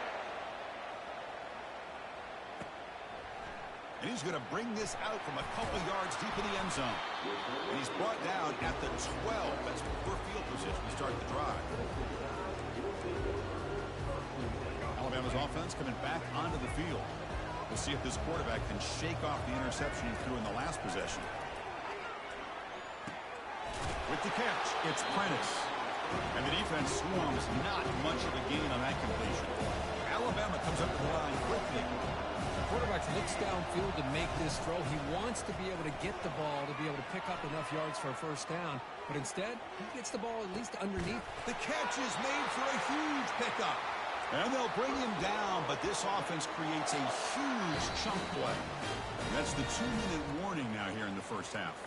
And he's going to bring this out from a couple yards deep in the end zone. And he's brought down at the 12. That's poor field position to start the drive. Alabama's offense coming back onto the field. We'll see if this quarterback can shake off the interception he threw in the last possession. With the catch, it's Prentice. And the defense swarms, not much of a gain on that completion. Alabama comes up the line quickly. Quarterback looks downfield to make this throw. He wants to be able to get the ball to be able to pick up enough yards for a first down. But instead, he gets the ball at least underneath. The catch is made for a huge pickup. And they'll bring him down, but this offense creates a huge chunk play. And that's the 2-minute warning now here in the first half.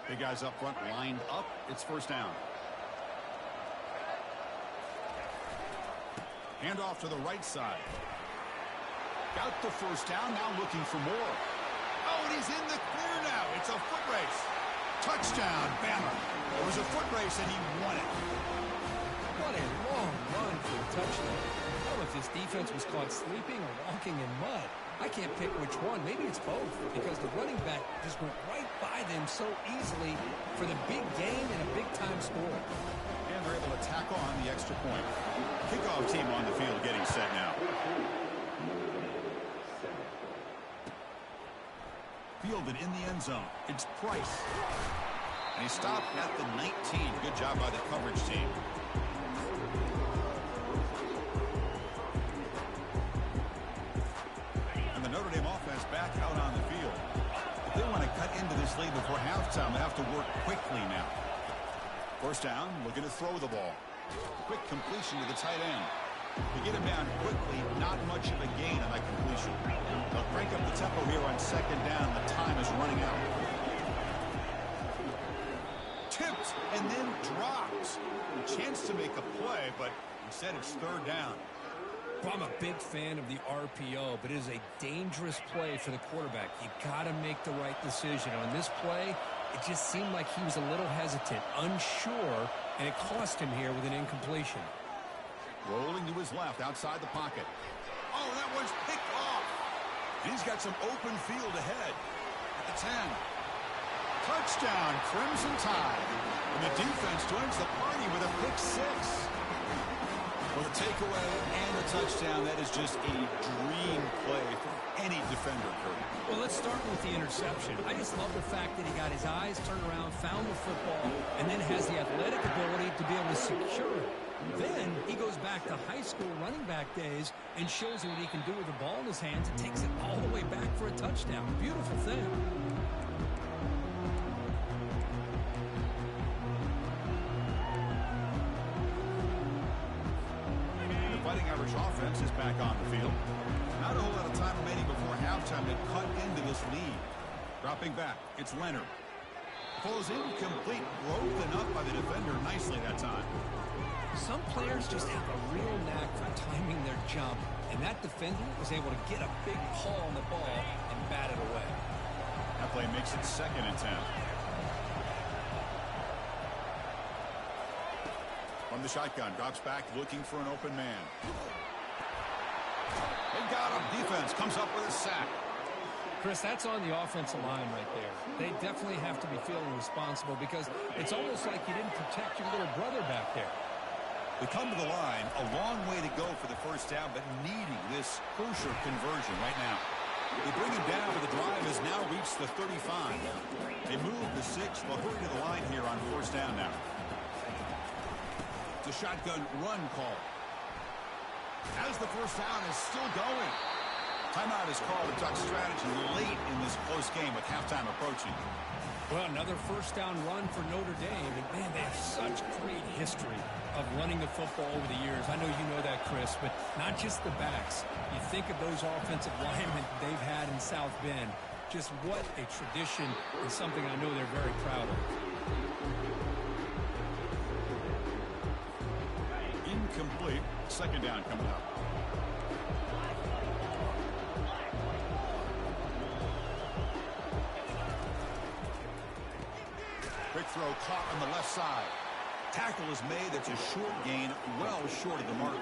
Big guys up front lined up. It's first down. Hand off to the right side. Got the first down, now looking for more. Oh, and he's in the clear now. It's a foot race. Touchdown, Bama. It was a foot race, and he won it. What a long run for a touchdown. I don't know if this defense was caught sleeping or walking in mud. I can't pick which one. Maybe it's both, because the running back just went right by them so easily for the big gain and a big-time score. And they're able to tack on the extra point. Kickoff team on the field getting set now. Fielded in the end zone. It's Price. And he stopped at the 19. Good job by the coverage team. And the Notre Dame offense back out on the field. If they want to cut into this lead before halftime, they have to work quickly now. First down, looking to throw the ball. Quick completion to the tight end. To get him down quickly, not much of a gain on that completion. They'll crank up the tempo here on second down. The time is running out. Tipped and then dropped. A chance to make a play, but instead it's third down. Well, I'm a big fan of the RPO, but it is a dangerous play for the quarterback. You got to make the right decision. On this play, it just seemed like he was a little hesitant, unsure, and it cost him here with an incompletion. Rolling to his left, outside the pocket. Oh, that one's picked off. He's got some open field ahead. At the 10. Touchdown, Crimson Tide. And the defense joins the party with a pick six. Well, the takeaway and the touchdown, that is just a dream play for any defender, Kurt. Well, let's start with the interception. I just love the fact that he got his eyes turned around, found the football, and then has the athletic ability to be able to secure it. Then he goes back to high school running back days and shows you what he can do with the ball in his hands and takes it all the way back for a touchdown. Beautiful thing. The Fighting Irish offense is back on the field. Not a whole lot of time remaining before halftime to cut into this lead. Dropping back, it's Leonard. Pulls incomplete, broken up by the defender nicely that time. Some players just have a real knack for timing their jump, and that defender was able to get a big paw on the ball and bat it away. That play makes it 2nd and 10. From the shotgun, drops back looking for an open man. They got him. Defense comes up with a sack. Chris, that's on the offensive line right there. They definitely have to be feeling responsible because it's almost like you didn't protect your little brother back there. We come to the line, a long way to go for the first down, but needing this crucial conversion right now. They bring him down, but the drive has now reached the 35. They move the 6. They'll hurry to the line here on first down now. It's a shotgun run call. As the first down is still going. Timeout is called to talk strategy late in this close game with halftime approaching. Well, another first down run for Notre Dame. And, man, they have such great history of running the football over the years. I know you know that, Chris, but not just the backs. You think of those offensive linemen they've had in South Bend. Just what a tradition and something I know they're very proud of. Incomplete. Second down coming up. Quick throw caught on the left side. Tackle is made. That's a short gain, well short of the marker.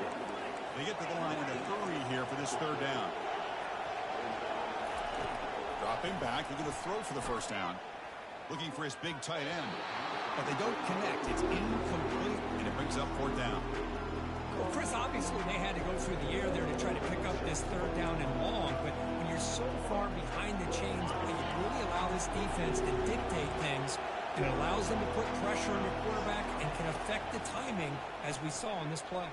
They get to the line in a hurry here for this third down. Dropping back. They're going to throw for the first down. Looking for his big tight end. But they don't connect. It's incomplete, and it brings up fourth down. Well, Chris, obviously they had to go through the air there to try to pick up this third down and long, but when you're so far behind the chains, you really allow this defense to dictate things, and it allows them to put pressure on the quarterback and can affect the timing, as we saw on this play.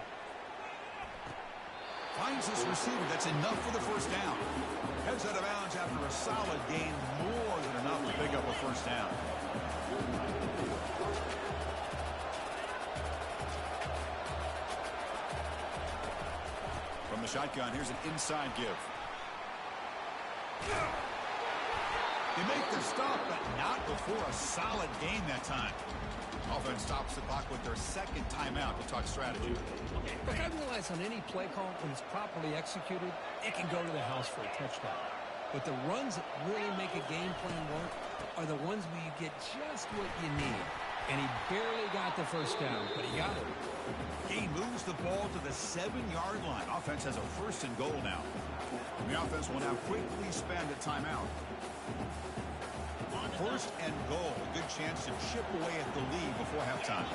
Finds this receiver. That's enough for the first down. Heads out of bounds after a solid gain, more than enough to pick up a first down. From the shotgun, here's an inside give. They make the stop, but not before a solid gain that time. Offense stops the clock with their second timeout to talk strategy. Look, I realize on any play call, when it's properly executed, it can go to the house for a touchdown. But the runs that really make a game plan work are the ones where you get just what you need. And he barely got the first down, but he got it. He moves the ball to the 7-yard line. Offense has a first and goal now. The offense will now quickly spend a timeout. First and goal. A good chance to chip away at the lead before halftime.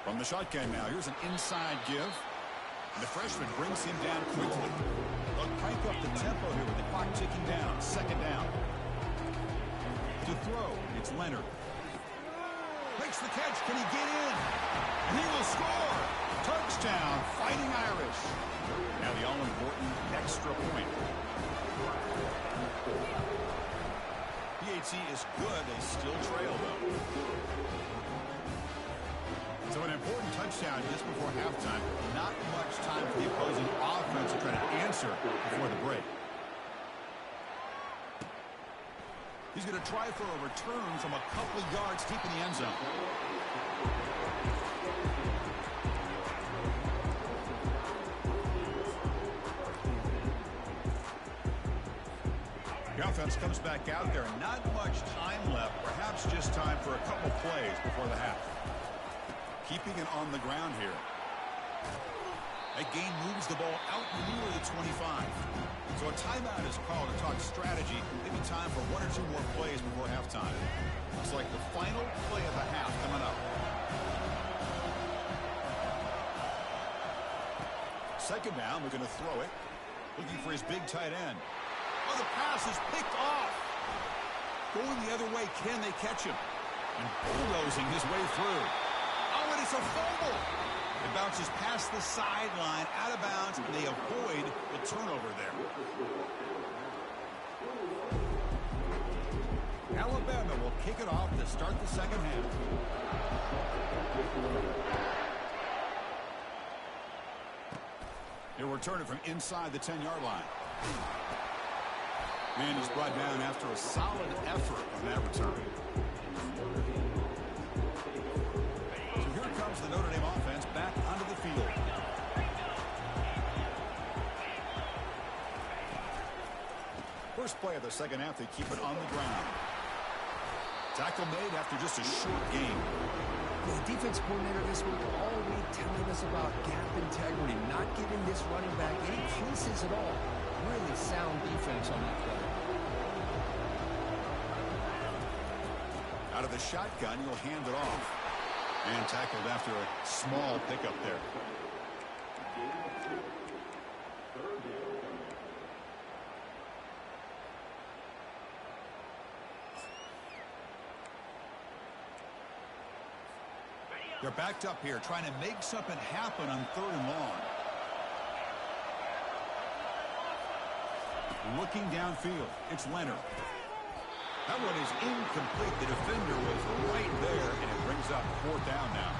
From the shotgun now, here's an inside give. And the freshman brings him down quickly. They'll crank up the tempo here with the clock ticking down. Second down. To throw, it's Leonard. Makes the catch. Can he get in? And he will score. Touchdown, Fighting Irish. Now the all-important extra point. PAT is good. They still trail, though. So an important touchdown just before halftime. Not much time for the opposing offense to try to answer before the break. He's going to try for a return from a couple of yards deep in the end zone. The offense comes back out there. Not much time left. Perhaps just time for a couple plays before the half. Keeping it on the ground here. That gain moves the ball out near the 25. So a timeout is called to talk strategy. Maybe time for one or two more plays before halftime. Looks like the final play of the half coming up. Second down, we're going to throw it. Looking for his big tight end. Oh, the pass is picked off. Going the other way, can they catch him? And bulldozing his way through. Oh, and it's a fumble. It bounces past the sideline, out of bounds, and they avoid the turnover there. Alabama will kick it off to start the second half. He'll return it from inside the 10-yard line. And he's brought down after a solid effort on that return. So here comes the Notre Dame offense back onto the field. First play of the second half, they keep it on the ground. Tackle made after just a short game. The defense coordinator this week all week telling us about gap integrity, not giving this running back any creases at all. Really sound defense on that play. Out of the shotgun, he'll hand it off. And tackled after a small pickup there. They're backed up here, trying to make something happen on 3rd and long. Looking downfield, it's Leonard. That one is incomplete. The defender was right there, and it brings up 4th down now.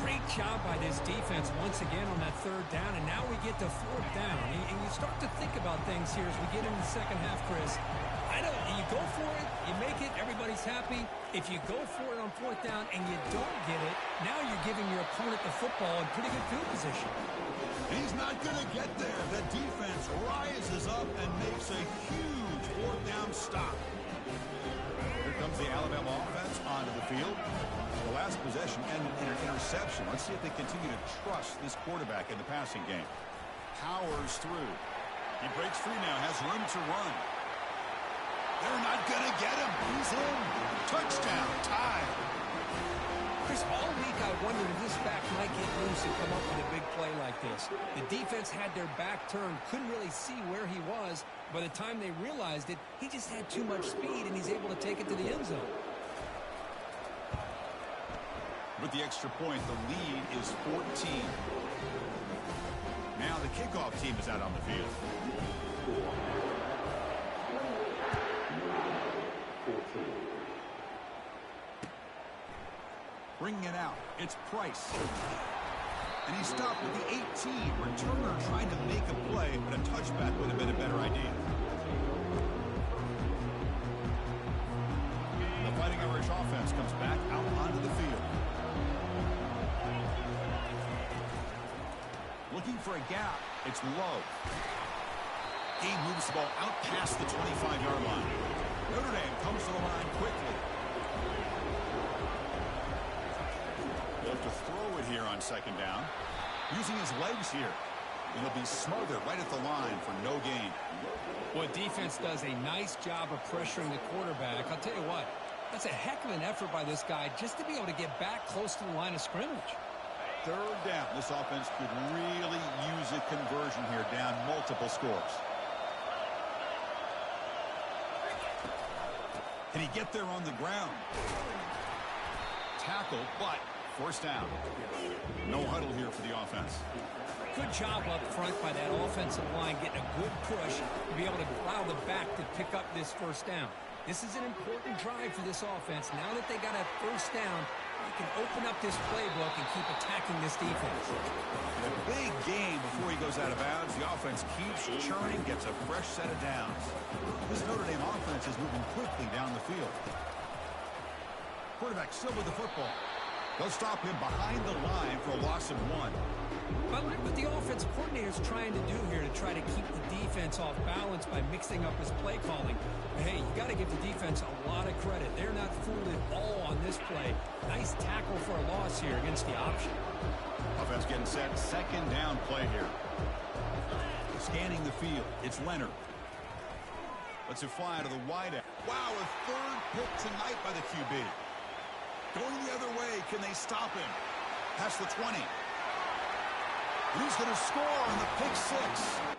Great job by this defense once again on that 3rd down, and now we get to 4th down. And you start to think about things here as we get into the second half, Chris. You go for it, you make it, everybody's happy. If you go for it on 4th down and you don't get it, now you're giving your opponent the football in pretty good field position. He's not going to get there. The defense rises up and makes a huge 4th down stop. Here comes the Alabama offense onto the field. The last possession ended in an interception. Let's see if they continue to trust this quarterback in the passing game. Powers through. He breaks free now, has room to run. They're not going to get him. He's in. Touchdown. Tie. Chris, all week I wondered if this back might get loose and come up with a big play like this. The defense had their back turned, couldn't really see where he was. By the time they realized it, he just had too much speed, and he's able to take it to the end zone. With the extra point, the lead is 14. Now the kickoff team is out on the field. Bringing it out, it's Price. And he stopped with the 18. Returner trying to make a play, but a touchback would have been a better idea. The Fighting Irish offense comes back out onto the field. Looking for a gap, it's Lowe. He moves the ball out past the 25-yard line. Notre Dame comes to the line quickly. They'll have to throw it here on 2nd down. Using his legs here. And he'll be smothered right at the line for no gain. Well, defense does a nice job of pressuring the quarterback. I'll tell you what, that's a heck of an effort by this guy just to be able to get back close to the line of scrimmage. 3rd down. This offense could really use a conversion here, down multiple scores. Can he get there on the ground? Tackle, but 1st down. No huddle here for the offense. Good job up front by that offensive line, getting a good push to be able to allow the back to pick up this 1st down. This is an important drive for this offense. Now that they got a 1st down, they can open up this playbook and keep attacking this defense. A big game before he goes out of bounds. The offense keeps churning, gets a fresh set of downs. This Notre Dame offense is moving quickly down the field. Quarterback still with the football. They'll stop him behind the line for a loss of 1. I like what the offense coordinator is trying to do here to try to keep the defense off balance by mixing up his play calling. But hey, you got to give the defense a lot of credit. They're not fooled at all on this play. Nice tackle for a loss here against the option. Offense getting set. 2nd down play here. Scanning the field. It's Leonard. Lets it fly out of the wide end. Wow, a 3rd pick tonight by the QB. Going the other way. Can they stop him? Past the 20. He's going to score on the pick 6.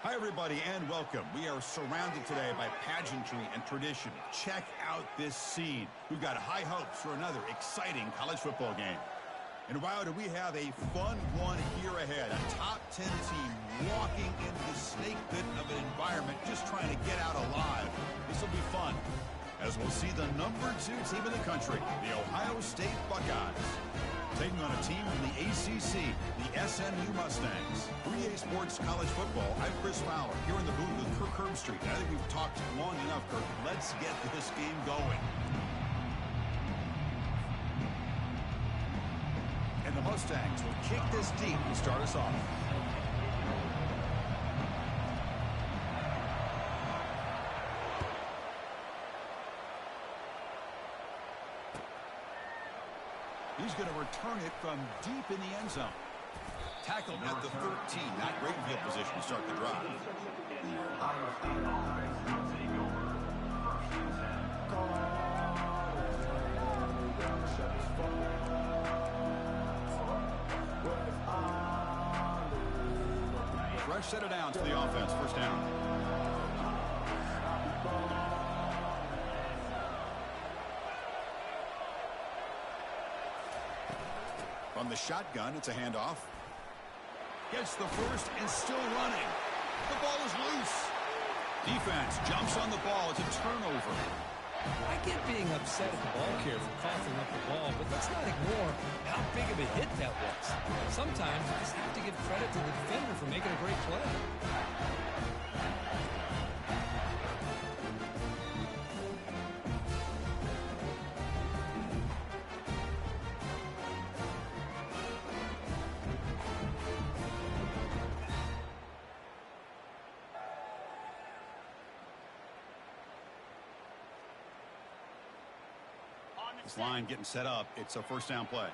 Hi, everybody, and welcome. We are surrounded today by pageantry and tradition. Check out this scene. We've got high hopes for another exciting college football game. And wow, do we have a fun one here ahead. A top 10 team walking into the snake pit of an environment just trying to get out alive. This will be fun, as we'll see the number 2 team in the country, the Ohio State Buckeyes, taking on a team from the ACC, the SMU Mustangs. 3A Sports College Football, I'm Chris Fowler, here in the booth with Kirk Herbstreit. I think we've talked long enough, Kirk. Let's get this game going. And the Mustangs will kick this deep to start us off. He's going to return it from deep in the end zone. Tackled at the 13. Not great field position to start the drive. Ohio State offense will take over. First and 10. Fresh set of downs for the offense. First down. From the shotgun, it's a handoff. Gets the first and still running. The ball is loose. Defense jumps on the ball. It's a turnover. I get being upset at the ball carrier for coughing up the ball, but let's not ignore how big of a hit that was. Sometimes you just have to give credit to the defender for making a great play. This line getting set up. It's a first down play.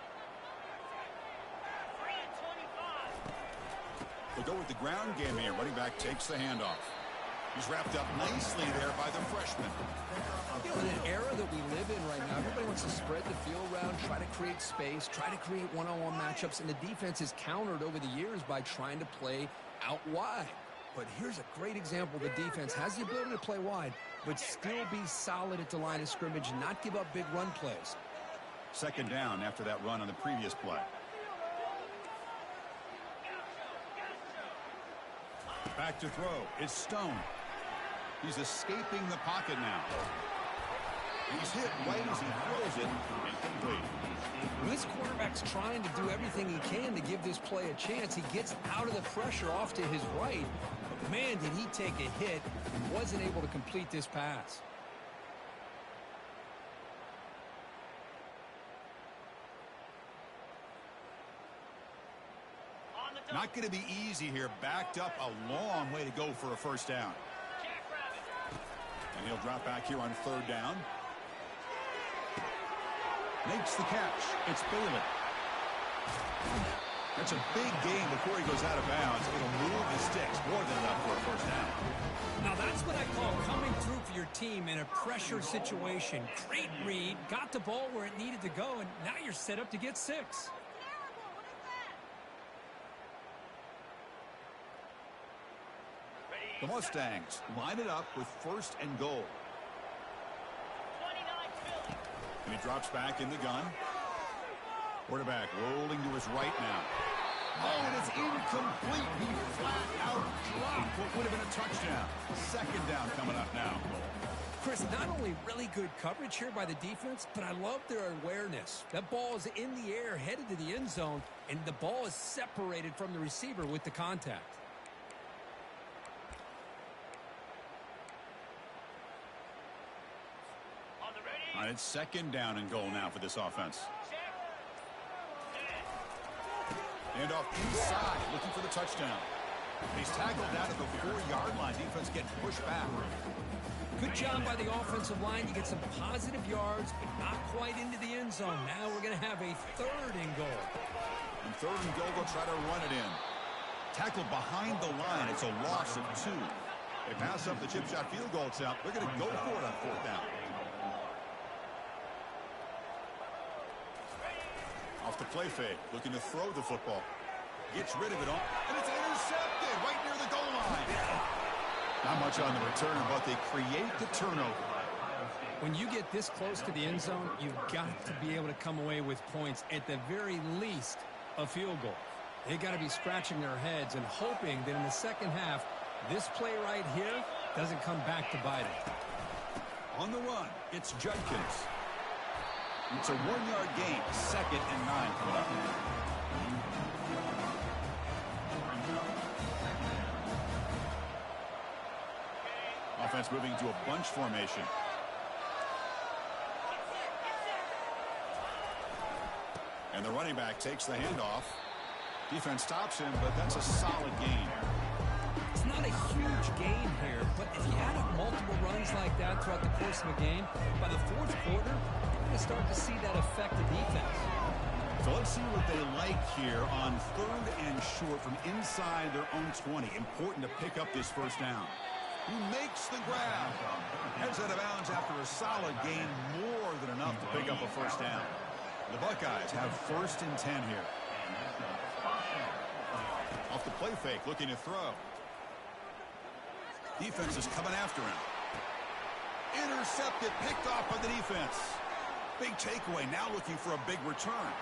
They'll go with the ground game here. Running back takes the handoff. He's wrapped up nicely there by the freshman. You know, in an era that we live in right now, everybody wants to spread the field around, try to create space, try to create one-on-one matchups, and the defense is countered over the years by trying to play out wide. But here's a great example. The defense has the ability to play wide, but still be solid at the line of scrimmage and not give up big run plays. Second down after that run on the previous play. Back to throw. It's Stone. He's escaping the pocket now. He's hit right as he throws it. Incomplete. This quarterback's trying to do everything he can to give this play a chance. He gets out of the pressure off to his right. But man, did he take a hit and wasn't able to complete this pass. Not going to be easy here. Backed up a long way to go for a first down. And he'll drop back here on third down. Makes the catch. It's Bailey. That's a big gain before he goes out of bounds. It'll move the sticks more than enough for a first down. Now that's what I call coming through for your team in a pressure situation. Great read, got the ball where it needed to go, and now you're set up to get 6. The Mustangs line it up with first and goal. And he drops back in the gun. Quarterback rolling to his right now. Oh, and it's incomplete. He flat out dropped what would have been a touchdown. Second down coming up now. Chris, not only really good coverage here by the defense, but I love their awareness. That ball is in the air, headed to the end zone, and the ball is separated from the receiver with the contact. And it's second down and goal now for this offense. And off inside, looking for the touchdown. He's tackled down at the 4-yard line. Defense getting pushed back. Good job by the offensive line. You get some positive yards, but not quite into the end zone. Now we're going to have a 3rd and goal. And 3rd and goal, they'll try to run it in. Tackled behind the line. It's a loss of 2. They pass up the chip shot field goal attempt. They're going to go for it on 4th down. Off the play fake, looking to throw the football. Gets rid of it all, and it's intercepted right near the goal line. Not much on the return, but they create the turnover. When you get this close to the end zone, you've got to be able to come away with points, at the very least, a field goal. They got to be scratching their heads and hoping that in the second half, this play right here doesn't come back to bite them. On the run, it's Judkins. It's a 1-yard gain, 2nd and 9 coming up. Offense moving to a bunch formation. And the running back takes the handoff. Defense stops him, but that's a solid gain. It's not a huge gain here, but if you add up multiple runs like that throughout the course of a game, by the 4th quarter, you're going to start to see that affect the defense. So let's see what they like here on 3rd and short from inside their own 20. Important to pick up this 1st down. Who makes the grab? Heads out of bounds after a solid gain, more than enough to pick up a 1st down. The Buckeyes have 1st and 10 here. Off the play fake, looking to throw. Defense is coming after him. Intercepted, picked off by the defense. Big takeaway, now looking for a big return.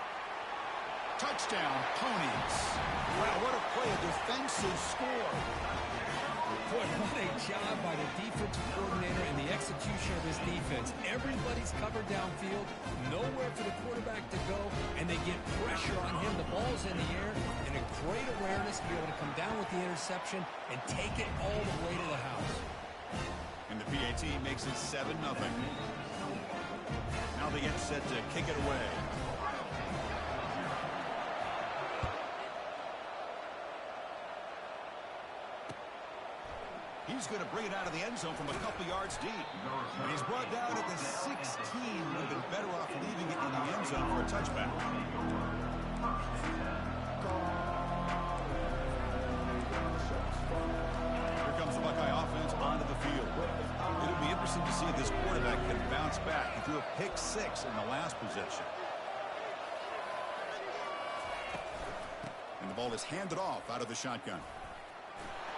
Touchdown, Ponies. Wow, what a play, a defensive score. Boy, what a job by the defensive coordinator and the execution of this defense. Everybody's covered downfield, nowhere for the quarterback to go, and they get pressure on him. The ball's in the air, and a great awareness to be able to come down with the interception and take it all the way to the house. And the PAT makes it 7-0. Now they get set to kick it away. He's going to bring it out of the end zone from a couple yards deep. And he's brought down at the 16. Would have been better off leaving it in the end zone for a touchback. Here comes the Buckeye offense onto the field. It'll be interesting to see if this quarterback can bounce back. He threw a pick 6 in the last possession. And the ball is handed off out of the shotgun.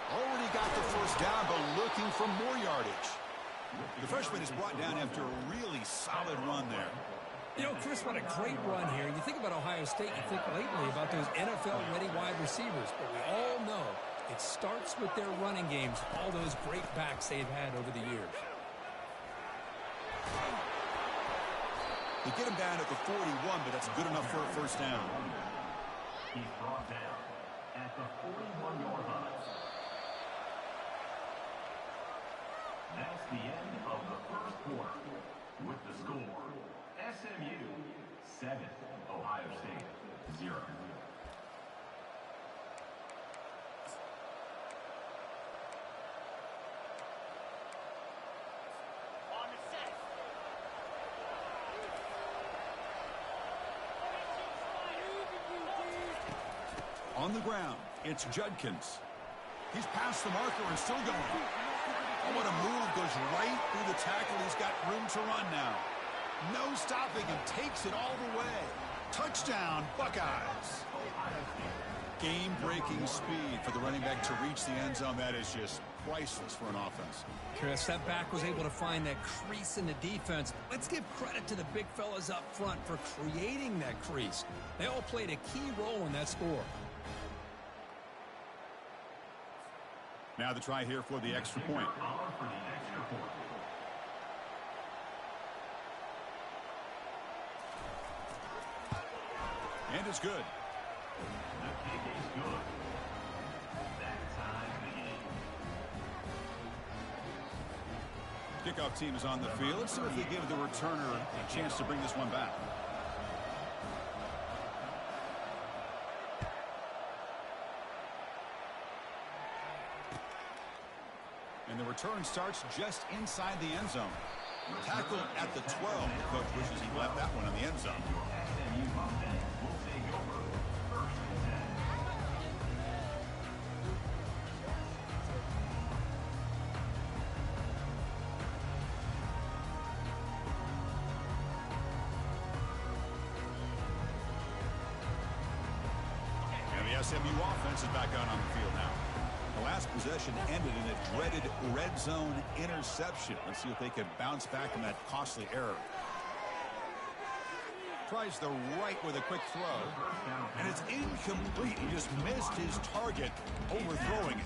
Already got the 1st down, but looking for more yardage. The freshman is brought down after a really solid run there. You know, Chris, what a great run here. You think about Ohio State, you think lately about those NFL-ready wide receivers, but we all know it starts with their running games, all those great backs they've had over the years. They get him down at the 41, but that's good enough for a 1st down. He's brought down at the 41-yard line. That's the end of the 1st quarter. With the score, SMU 7, Ohio State 0. On the ground, it's Judkins. He's past the marker and still going. Oh, what a move. Goes right through the tackle. He's got room to run now. No stopping him. Takes it all the way. Touchdown, Buckeyes. Game-breaking speed for the running back to reach the end zone. That is just priceless for an offense. Chris, that back was able to find that crease in the defense. Let's give credit to the big fellas up front for creating that crease. They all played a key role in that score. Now the try here for the extra point. And it's good. The kick is good. That ties the game. Kickoff team is on the field. Let's see if they give the returner a chance to bring this one back. And the return starts just inside the end zone. Tackle at the 12. The coach wishes he left that one in the end zone. And the SMU offense is back out on the field now. The last possession ended in a dreaded red zone interception. Let's see if they can bounce back from that costly error. Tries the right with a quick throw. And it's incomplete. He just missed his target, overthrowing it.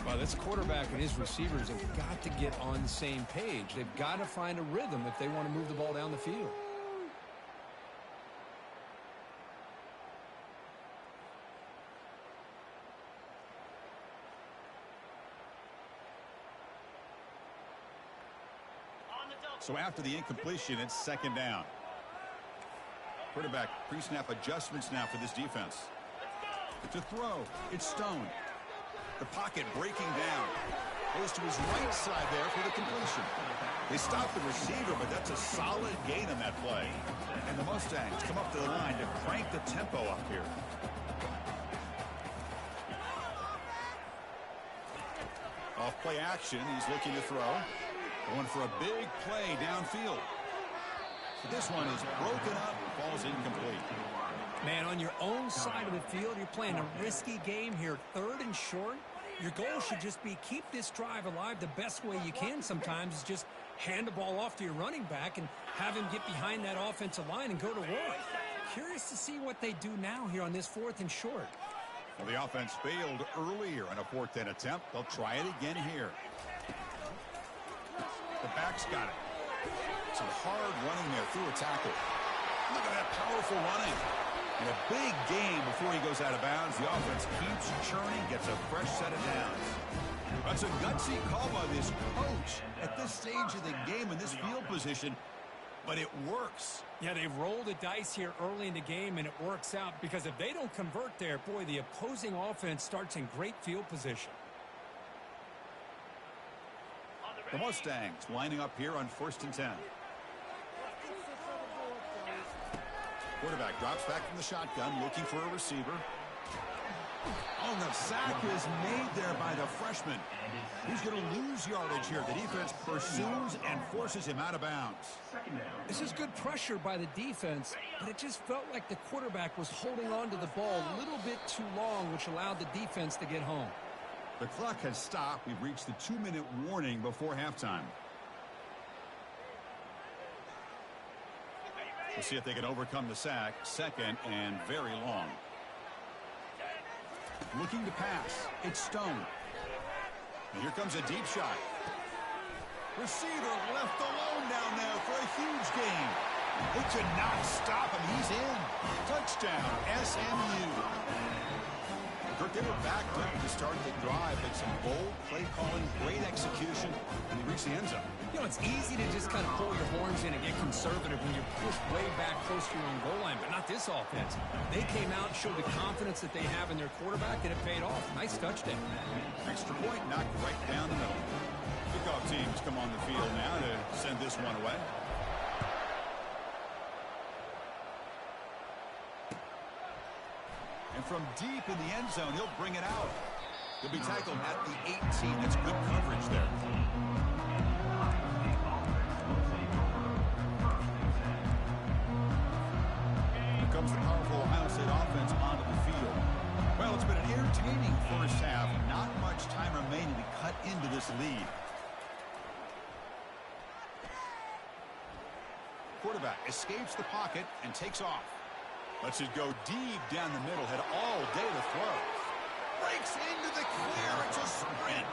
Well, this quarterback and his receivers have got to get on the same page. They've got to find a rhythm if they want to move the ball down the field. So after the incompletion, it's second down. Quarterback pre-snap adjustments now for this defense. To throw, it's Stone. The pocket breaking down. Goes to his right side there for the completion. They stop the receiver, but that's a solid gain on that play. And the Mustangs come up to the line to crank the tempo up here. Off play action, he's looking to throw. Going for a big play downfield. But this one is broken up, falls incomplete. Man, on your own side of the field, you're playing a risky game here. 3rd and short. Your goal should just be keep this drive alive the best way you can sometimes is just hand the ball off to your running back and have him get behind that offensive line and go to work. Curious to see what they do now here on this 4th and short. Well, the offense failed earlier in a 4th and attempt. They'll try it again here. The back's got it. Some hard running there through a tackle. Look at that powerful running. And a big gain before he goes out of bounds. The offense keeps churning, gets a fresh set of downs. That's a gutsy call by this coach at this stage of the game in this field position, but it works. Yeah, they roll the dice here early in the game, and it works out because if they don't convert there, boy, the opposing offense starts in great field position. The Mustangs lining up here on 1st and 10. Quarterback drops back from the shotgun, looking for a receiver. Oh, the sack is made there by the freshman. He's going to lose yardage here. The defense pursues and forces him out of bounds. This is good pressure by the defense, but it just felt like the quarterback was holding on to the ball a little bit too long, which allowed the defense to get home. The clock has stopped. We've reached the 2-minute warning before halftime. We'll see if they can overcome the sack. 2nd and very long. Looking to pass. It's Stone. And here comes a deep shot. Receiver left alone down there for a huge gain. They could not stop him. He's in. Touchdown, SMU. Kirk, they were backed up to start the drive, but some bold play calling, great execution, and they reached the end zone. You know, it's easy to just kind of pull your horns in and get conservative when you're pushed way back close to your own goal line, but not this offense. They came out and showed the confidence that they have in their quarterback, and it paid off. Nice touchdown. Extra point knocked right down the middle. Kickoff teams come on the field now to send this one away. And from deep in the end zone, he'll bring it out. He'll be tackled at the 18. That's good coverage there. Here comes the powerful Ohio State offense onto the field. Well, it's been an entertaining first half. Not much time remaining to cut into this lead. Quarterback escapes the pocket and takes off. Lets it go deep down the middle. Had all day to throw. Breaks into the clear. It's a sprint.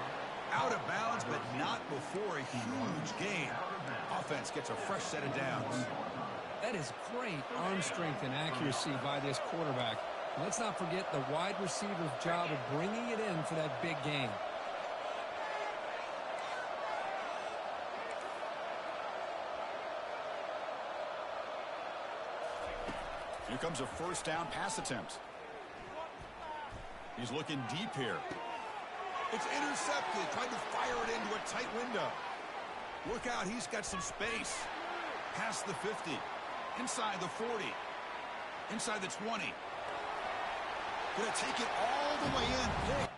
Out of bounds, but not before a huge gain. Offense gets a fresh set of downs. That is great arm strength and accuracy by this quarterback. Let's not forget the wide receiver's job of bringing it in for that big gain. Here comes a first down pass attempt. He's looking deep here. It's intercepted. Tried to fire it into a tight window. Look out, he's got some space. Past the 50. Inside the 40. Inside the 20. Gonna take it all the way in.